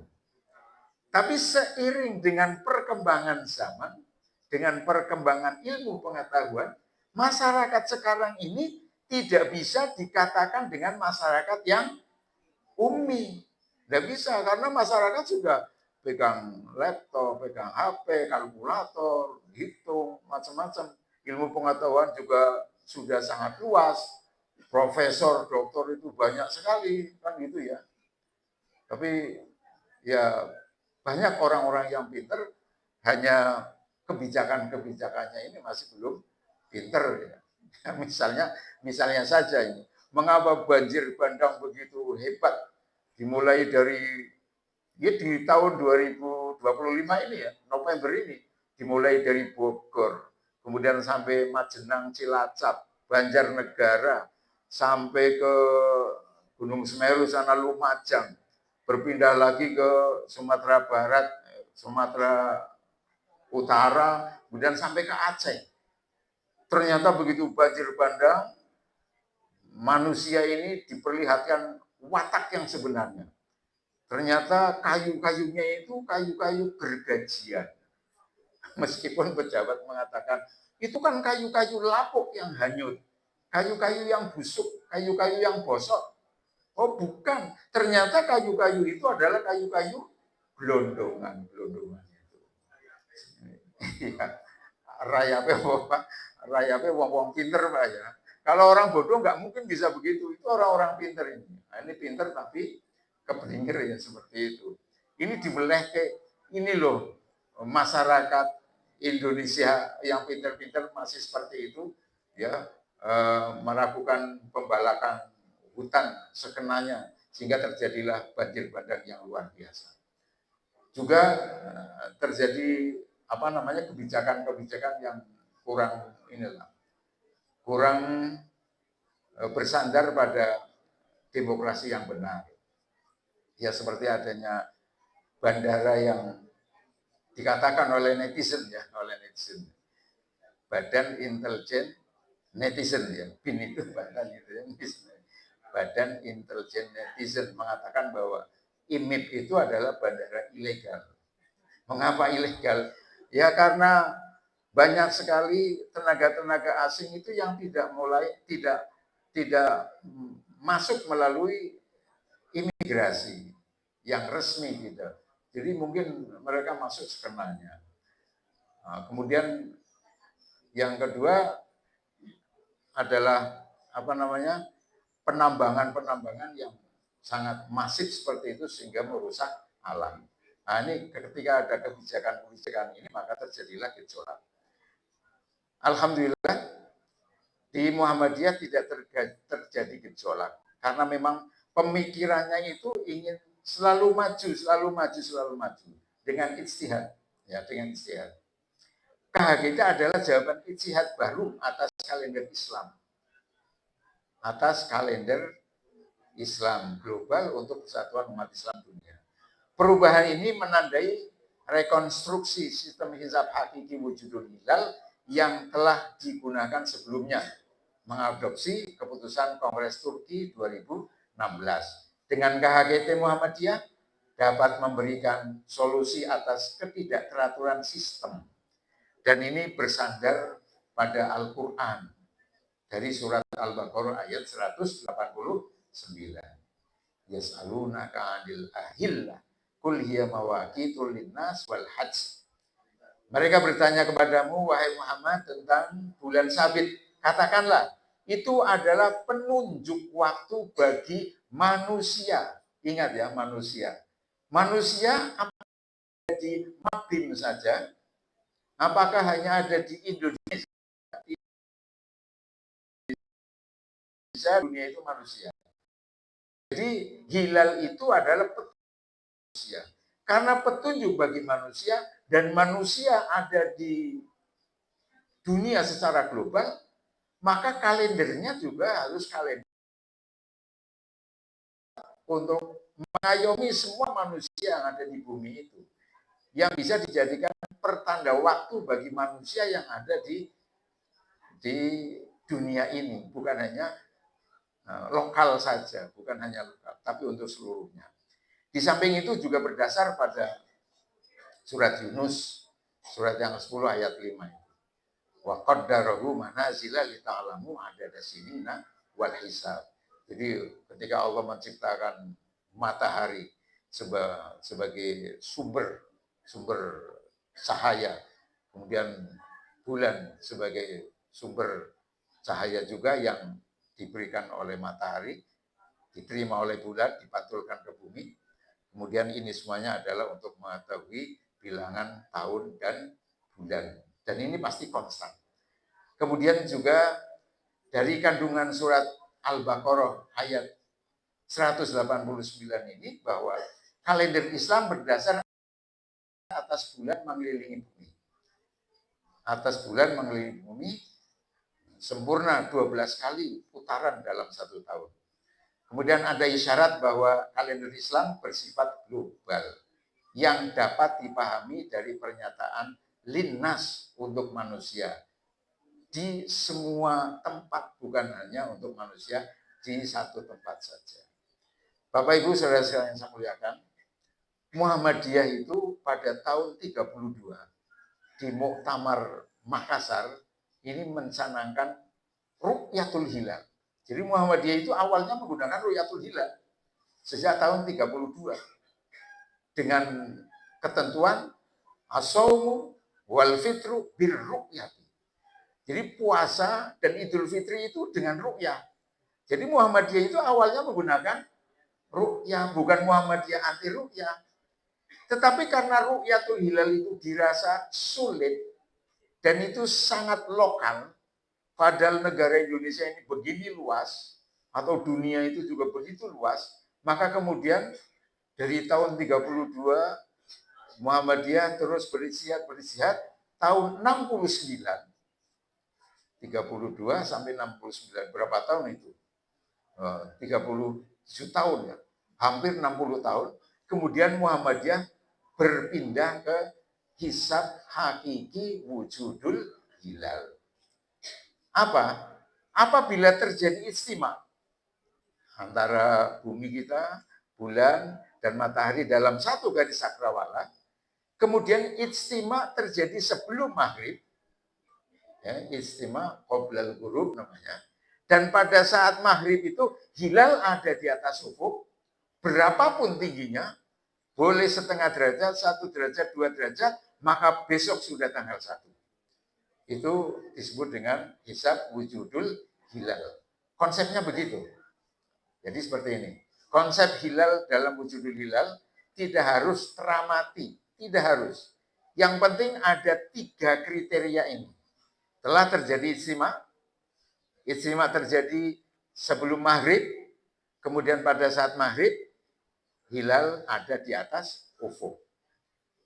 Tapi seiring dengan perkembangan zaman, dengan perkembangan ilmu pengetahuan, masyarakat sekarang ini tidak bisa dikatakan dengan masyarakat yang ummi. Tidak bisa, karena masyarakat sudah pegang laptop, pegang HP, kalkulator, hitung, macam-macam. Ilmu pengetahuan juga sudah sangat luas. Profesor, doktor itu banyak sekali, kan gitu ya. Tapi ya banyak orang-orang yang pinter, hanya kebijakan-kebijakannya ini masih belum pinter ya. Misalnya saja ini, mengapa banjir bandang begitu hebat? Dimulai dari di tahun 2025 ini ya, November ini, dimulai dari Bogor, kemudian sampai Majenang, Cilacap, Banjarnegara, sampai ke Gunung Semeru sana Lumajang, berpindah lagi ke Sumatera Barat, Sumatera Utara, kemudian sampai ke Aceh. Ternyata begitu banjir bandang, manusia ini diperlihatkan watak yang sebenarnya. Ternyata kayu-kayunya itu kayu-kayu gergajian. Meskipun pejabat mengatakan, itu kan kayu-kayu lapuk yang hanyut, kayu-kayu yang busuk, kayu-kayu yang bosok. Oh bukan, ternyata kayu-kayu itu adalah kayu-kayu gelondongan itu. Rayape wong pinter Pak ya. Kalau orang bodoh nggak mungkin bisa begitu. Itu orang-orang pinter ini. Nah, ini pinter tapi keblinger ya seperti itu. Ini dibelehke, ini loh masyarakat Indonesia yang pinter-pinter masih seperti itu ya, melakukan pembalakan hutan sekenanya sehingga terjadilah banjir bandang yang luar biasa. Juga terjadi kebijakan-kebijakan yang kurang bersandar pada demokrasi yang benar. Ya seperti adanya bandara yang dikatakan oleh netizen, Badan Intelijen Netizen ya, BIN itu badan itu ya, Badan Intelijen Netizen mengatakan bahwa IMIP itu adalah bandara ilegal. Mengapa ilegal? Ya karena banyak sekali tenaga-tenaga asing itu yang tidak masuk melalui imigrasi yang resmi gitu. Jadi mungkin mereka masuk sekenanya. Nah, kemudian yang kedua adalah penambangan yang sangat masif seperti itu sehingga merusak alam. Nah, ini ketika ada kebijakan ini maka terjadilah gejolak. Alhamdulillah di Muhammadiyah tidak terjadi gejolak karena memang pemikirannya itu ingin selalu maju dengan ijtihad, ya, dengan ijtihad. KHGT adalah jawaban ijtihad baru atas kalender Islam global untuk kesatuan umat Islam dunia. Perubahan ini menandai rekonstruksi sistem hisab hakiki wujudul hilal yang telah digunakan sebelumnya, mengadopsi keputusan Kongres Turki 2016. Dengan KHGT Muhammadiyah dapat memberikan solusi atas ketidakteraturan sistem. Dan ini bersandar pada Al-Quran dari surat Al-Baqarah ayat 189. Yas'alunaka 'anil ahillah qul hiya mawaqitul linnas wal hajj. Mereka bertanya kepadamu wahai Muhammad tentang bulan sabit. Katakanlah itu adalah penunjuk waktu bagi manusia. Ingat ya, manusia. Manusia apakah di Mabim saja? Apakah hanya ada di Indonesia? Dunia itu manusia. Jadi hilal itu adalah manusia. Karena petunjuk bagi manusia dan manusia ada di dunia secara global, maka kalendernya juga harus kalender untuk mengayomi semua manusia yang ada di bumi itu. Yang bisa dijadikan pertanda waktu bagi manusia yang ada di dunia ini. Bukan hanya lokal saja, bukan hanya lokal, tapi untuk seluruhnya. Di samping itu juga berdasar pada surat Yunus, surat yang ke-10 ayat 5. Wa qaddarahu manazila li ta'lamu adada sinina wal hisab. Jadi ketika Allah menciptakan matahari sebagai sumber cahaya, kemudian bulan sebagai sumber cahaya juga yang diberikan oleh matahari, diterima oleh bulan, dipantulkan ke bumi. Kemudian ini semuanya adalah untuk mengetahui bilangan tahun dan bulan. Dan ini pasti konstan. Kemudian juga dari kandungan surat Al-Baqarah ayat 189 ini bahwa kalender Islam berdasar atas bulan mengelilingi bumi. Atas bulan mengelilingi bumi sempurna 12 kali putaran dalam 1 tahun. Kemudian ada isyarat bahwa kalender Islam bersifat global yang dapat dipahami dari pernyataan linnas untuk manusia di semua tempat, bukan hanya untuk manusia di satu tempat saja. Bapak Ibu saudara-saudara yang saya muliakan, Muhammadiyah itu pada tahun 32 di Muktamar Makassar ini mencanangkan Ru'yatul Hilal. Jadi Muhammadiyah itu awalnya menggunakan Ru'yatul Hilal sejak tahun 32 dengan ketentuan as-shaumu wal fitru bir ru'yati. Jadi puasa dan Idul Fitri itu dengan ru'yah. Jadi Muhammadiyah itu awalnya menggunakan ru'yah, bukan Muhammadiyah anti ru'yah. Tetapi karena Ru'yatul Hilal itu dirasa sulit dan itu sangat lokal, padahal negara Indonesia ini begini luas, atau dunia itu juga begitu luas, maka kemudian dari tahun 32 Muhammadiyah terus beristihad tahun 69. 32 sampai 69. Berapa tahun itu? 37 tahun ya. Hampir 60 tahun. Kemudian Muhammadiyah berpindah ke hisab hakiki wujudul hilal. Apa? Apabila terjadi istimewa antara bumi kita, bulan, dan matahari dalam satu garis cakrawala, kemudian istimewa terjadi sebelum maghrib, Ya, istimewa qoblal ghurub namanya. Dan pada saat maghrib itu hilal ada di atas ufuk, berapapun tingginya, boleh setengah derajat, 1 derajat, 2 derajat, maka besok sudah tanggal 1. Itu disebut dengan hisab wujudul hilal. Konsepnya begitu. Jadi seperti ini. Konsep hilal dalam wujudul hilal tidak harus teramati, tidak harus. Yang penting ada 3 kriteria ini. Telah terjadi ijtima terjadi sebelum maghrib, kemudian pada saat maghrib, hilal ada di atas ufuk.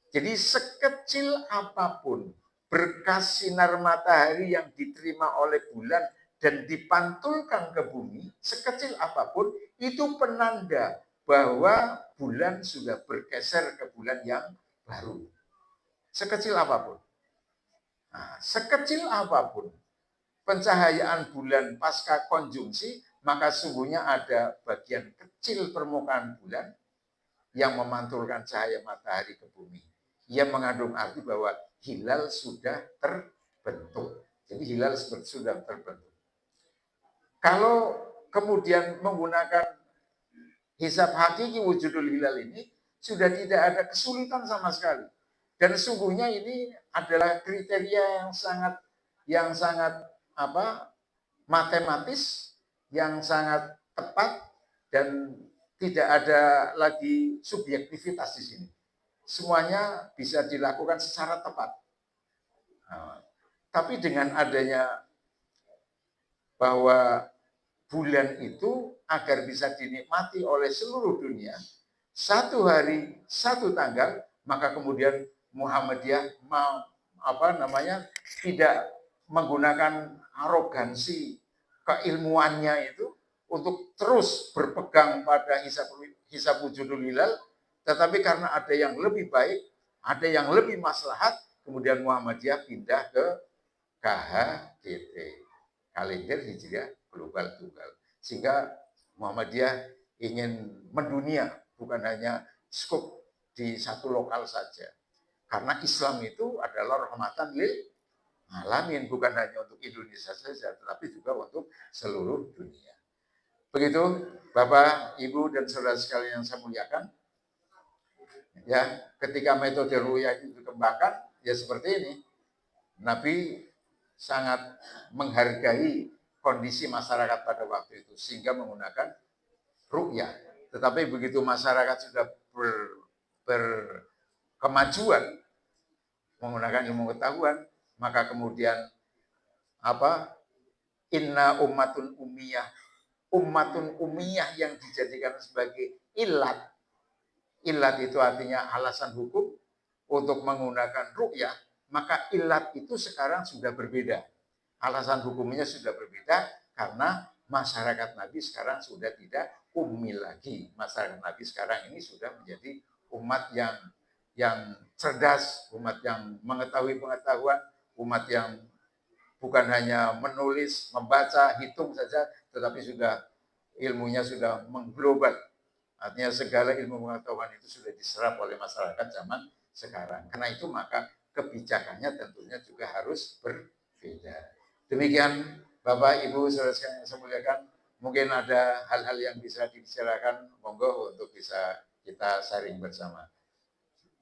Jadi sekecil apapun berkas sinar matahari yang diterima oleh bulan dan dipantulkan ke bumi, sekecil apapun, itu penanda bahwa bulan sudah bergeser ke bulan yang baru. Sekecil apapun. Nah, sekecil apapun pencahayaan bulan pasca konjungsi, maka sungguhnya ada bagian kecil permukaan bulan yang memantulkan cahaya matahari ke bumi. Ia mengandung arti bahwa hilal sudah terbentuk. Jadi hilal sudah terbentuk. Kalau kemudian menggunakan hisab hakiki wujudul hilal ini, sudah tidak ada kesulitan sama sekali. Dan sungguhnya ini adalah kriteria yang sangat matematis, yang sangat tepat, dan tidak ada lagi subjektivitas di sini. Semuanya bisa dilakukan secara tepat. Nah, tapi dengan adanya bahwa bulan itu agar bisa dinikmati oleh seluruh dunia, 1 hari 1 tanggal, maka kemudian Muhammadiyah tidak menggunakan arogansi keilmuannya itu untuk terus berpegang pada hisab wujudul hilal, tetapi karena ada yang lebih baik, ada yang lebih maslahat, kemudian Muhammadiyah pindah ke KHGT, kalender Hijriah Global Tunggal. Sehingga Muhammadiyah ingin mendunia, bukan hanya skup di satu lokal saja. Karena Islam itu adalah rahmatan lil alamin, bukan hanya untuk Indonesia saja, tetapi juga untuk seluruh dunia. Begitu, Bapak, Ibu, dan saudara sekalian yang saya muliakan. Ya, ketika metode ru'yah itu dikembangkan, ya seperti ini. Nabi sangat menghargai kondisi masyarakat pada waktu itu, sehingga menggunakan ru'yah. Tetapi begitu masyarakat sudah berkemajuan menggunakan ilmu pengetahuan, maka kemudian inna ummatun ummiyah yang dijadikan sebagai ilat. Ilat itu artinya alasan hukum untuk menggunakan ru'yah, maka ilat itu sekarang sudah berbeda. Alasan hukumnya sudah berbeda karena masyarakat Nabi sekarang sudah tidak ummi lagi. Masyarakat Nabi sekarang ini sudah menjadi umat yang cerdas, umat yang mengetahui pengetahuan, umat yang bukan hanya menulis, membaca, hitung saja, tetapi sudah ilmunya sudah mengglobal. Artinya segala ilmu pengetahuan itu sudah diserap oleh masyarakat zaman sekarang. Karena itu maka kebijakannya tentunya juga harus berbeda. Demikian Bapak, Ibu, saudara sekalian yang saya muliakan, mungkin ada hal-hal yang bisa dibicarakan, monggo untuk bisa kita sharing bersama.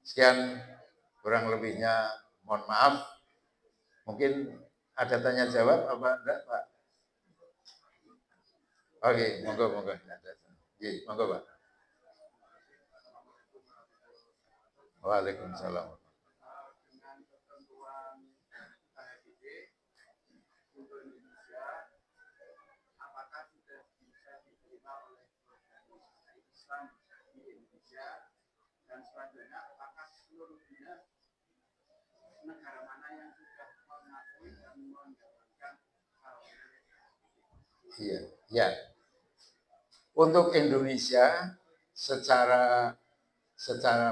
Sekian, kurang lebihnya mohon maaf. Mungkin ada tanya jawab apa enggak, Pak? Oke, monggo. Monggo, Pak. Waalaikumsalam. Dan selanjutnya, apakah seluruh dunia negara mana yang sudah mengakui dan menjalankan hal ini? Iya. Untuk Indonesia secara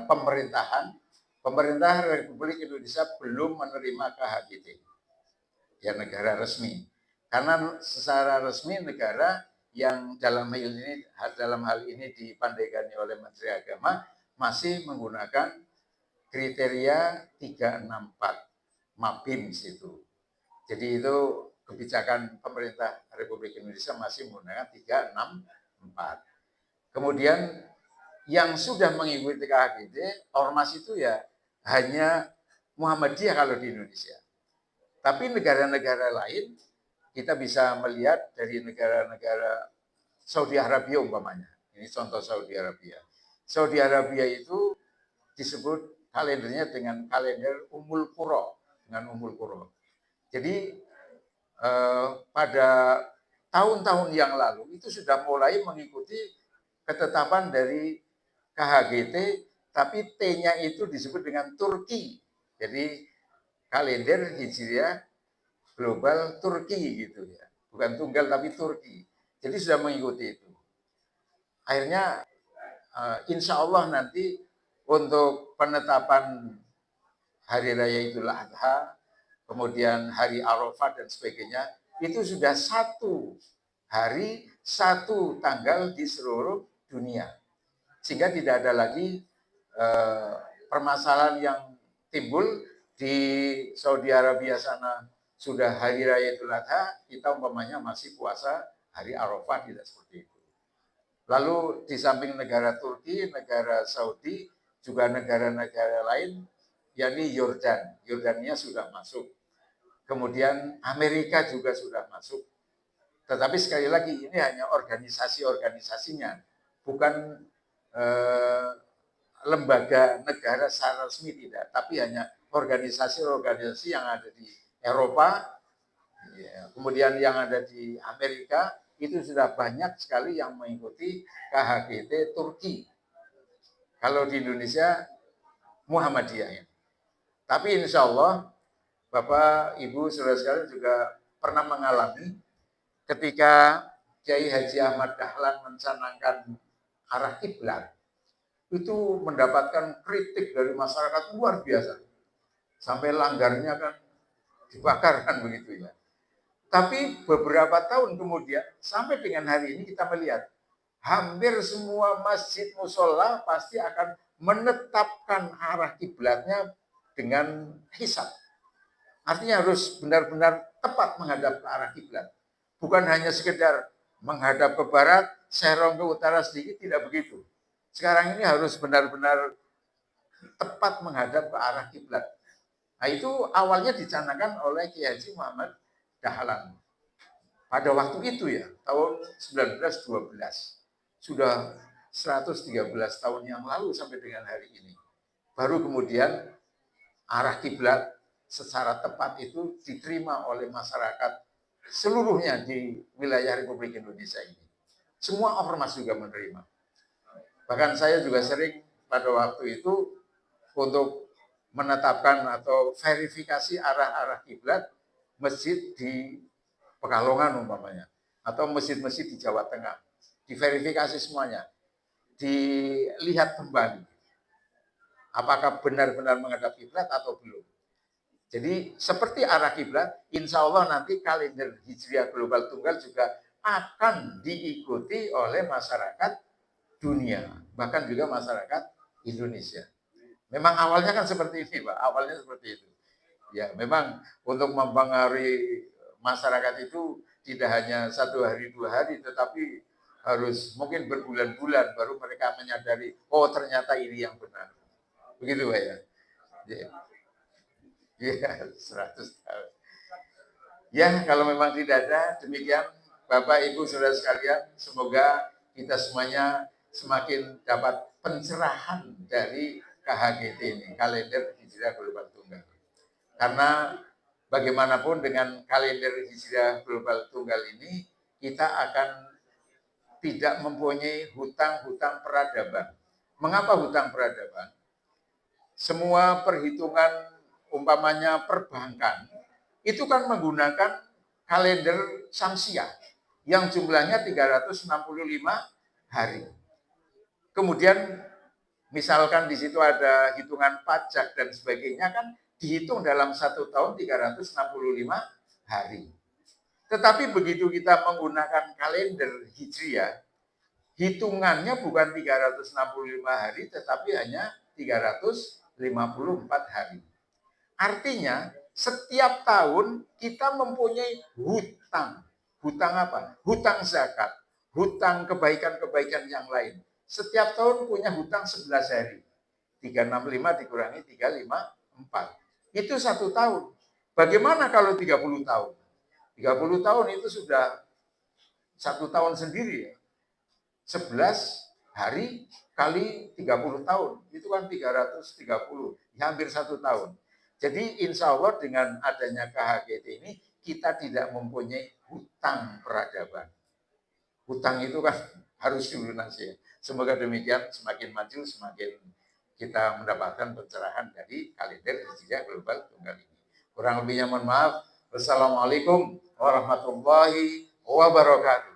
pemerintahan, pemerintah Republik Indonesia belum menerima KHGT, ya negara resmi. Karena secara resmi negara yang dalam hal ini dipandegani oleh Menteri Agama masih menggunakan kriteria 364 MAPIM situ. Jadi itu kebijakan pemerintah Republik Indonesia masih menggunakan 364. Kemudian yang sudah mengikuti KHGT, ormas itu ya hanya Muhammadiyah kalau di Indonesia. Tapi negara-negara lain, kita bisa melihat dari negara-negara Saudi Arabia umpamanya. Ini contoh Saudi Arabia. Saudi Arabia itu disebut kalendernya dengan kalender Ummul Qura, dengan Ummul Qura. Jadi pada tahun-tahun yang lalu itu sudah mulai mengikuti ketetapan dari KHGT, tapi T-nya itu disebut dengan Turki. Jadi kalender Hijriah global Turki gitu ya. Bukan tunggal tapi Turki. Jadi sudah mengikuti itu. Akhirnya insya Allah nanti untuk penetapan Hari Raya Idul Adha, kemudian Hari Arafah dan sebagainya, itu sudah satu hari, satu tanggal di seluruh dunia. Sehingga tidak ada lagi permasalahan yang timbul di Saudi Arabia sana sudah Hari Raya Idul Adha, kita umpamanya masih puasa Hari Arafah, tidak seperti itu. Lalu di samping negara Turki, negara Saudi, juga negara-negara lain, yakni Yordan. Yordania sudah masuk. Kemudian Amerika juga sudah masuk. Tetapi sekali lagi ini hanya organisasi-organisasinya, bukan lembaga negara secara resmi tidak, tapi hanya organisasi-organisasi yang ada di Eropa, ya, kemudian yang ada di Amerika, itu sudah banyak sekali yang mengikuti KHGT Turki. Kalau di Indonesia Muhammadiyah ini. Tapi insya Allah Bapak, Ibu, saudara sekalian juga pernah mengalami ketika Kiai Haji Ahmad Dahlan mencanangkan arah kiblat, itu mendapatkan kritik dari masyarakat luar biasa. Sampai langgarnya kan dibakar kan begitu ya. Tapi beberapa tahun kemudian, sampai dengan hari ini kita melihat, hampir semua masjid musola pasti akan menetapkan arah kiblatnya dengan hisab. Artinya harus benar-benar tepat menghadap ke arah kiblat. Bukan hanya sekedar menghadap ke barat, serong ke utara sedikit, tidak begitu. Sekarang ini harus benar-benar tepat menghadap ke arah kiblat. Nah, itu awalnya dicanangkan oleh Kiai Haji Muhammad Dahlan. Pada waktu itu ya, tahun 1912. Sudah 113 tahun yang lalu sampai dengan hari ini. Baru kemudian arah kiblat secara tepat itu diterima oleh masyarakat seluruhnya di wilayah Republik Indonesia ini. Semua ormas juga menerima. Bahkan saya juga sering pada waktu itu untuk menetapkan atau verifikasi arah-arah kiblat masjid di Pekalongan umpamanya, atau masjid-masjid di Jawa Tengah, diverifikasi semuanya, dilihat kembali apakah benar-benar menghadap kiblat atau belum. Jadi seperti arah kiblat, insya Allah nanti kalender Hijriah Global Tunggal juga akan diikuti oleh masyarakat dunia, bahkan juga masyarakat Indonesia. Memang awalnya kan seperti ini, Pak. Awalnya seperti itu. Ya, memang untuk mempengaruhi masyarakat itu tidak hanya 1 hari 2 hari, tetapi harus mungkin berbulan-bulan baru mereka menyadari, oh ternyata ini yang benar. Begitu Pak ya. Ya, 100 tahun. Ya, kalau memang tidak ada, demikian Bapak, Ibu, Saudara sekalian, semoga kita semuanya semakin dapat pencerahan dari KHGT ini, kalender Hijriah Global Tunggal. Karena bagaimanapun dengan kalender Hijriah Global Tunggal ini, kita akan tidak mempunyai hutang-hutang peradaban. Mengapa hutang peradaban? Semua perhitungan umpamanya perbankan itu kan menggunakan kalender Syamsiah yang jumlahnya 365 hari. Kemudian misalkan di situ ada hitungan pajak dan sebagainya kan dihitung dalam 1 tahun 365 hari. Tetapi begitu kita menggunakan kalender Hijriah, hitungannya bukan 365 hari tetapi hanya 354 hari. Artinya Setiap tahun kita mempunyai hutang. Hutang apa? Hutang zakat, hutang kebaikan-kebaikan yang lain. Setiap tahun punya hutang 11 hari. 365 dikurangi 354. Itu 1 tahun. Bagaimana kalau 30 tahun? 30 tahun itu sudah 1 tahun sendiri ya. 11 hari kali 30 tahun. Itu kan 330. Ya, hampir 1 tahun. Jadi insya Allah dengan adanya KHGT ini kita tidak mempunyai hutang peradaban. Hutang itu kan harus dilunasi. Semoga demikian, semakin maju semakin kita mendapatkan pencerahan dari kalender Hijriah Global Tunggal ini. Kurang lebihnya mohon maaf. Wassalamualaikum warahmatullahi wabarakatuh.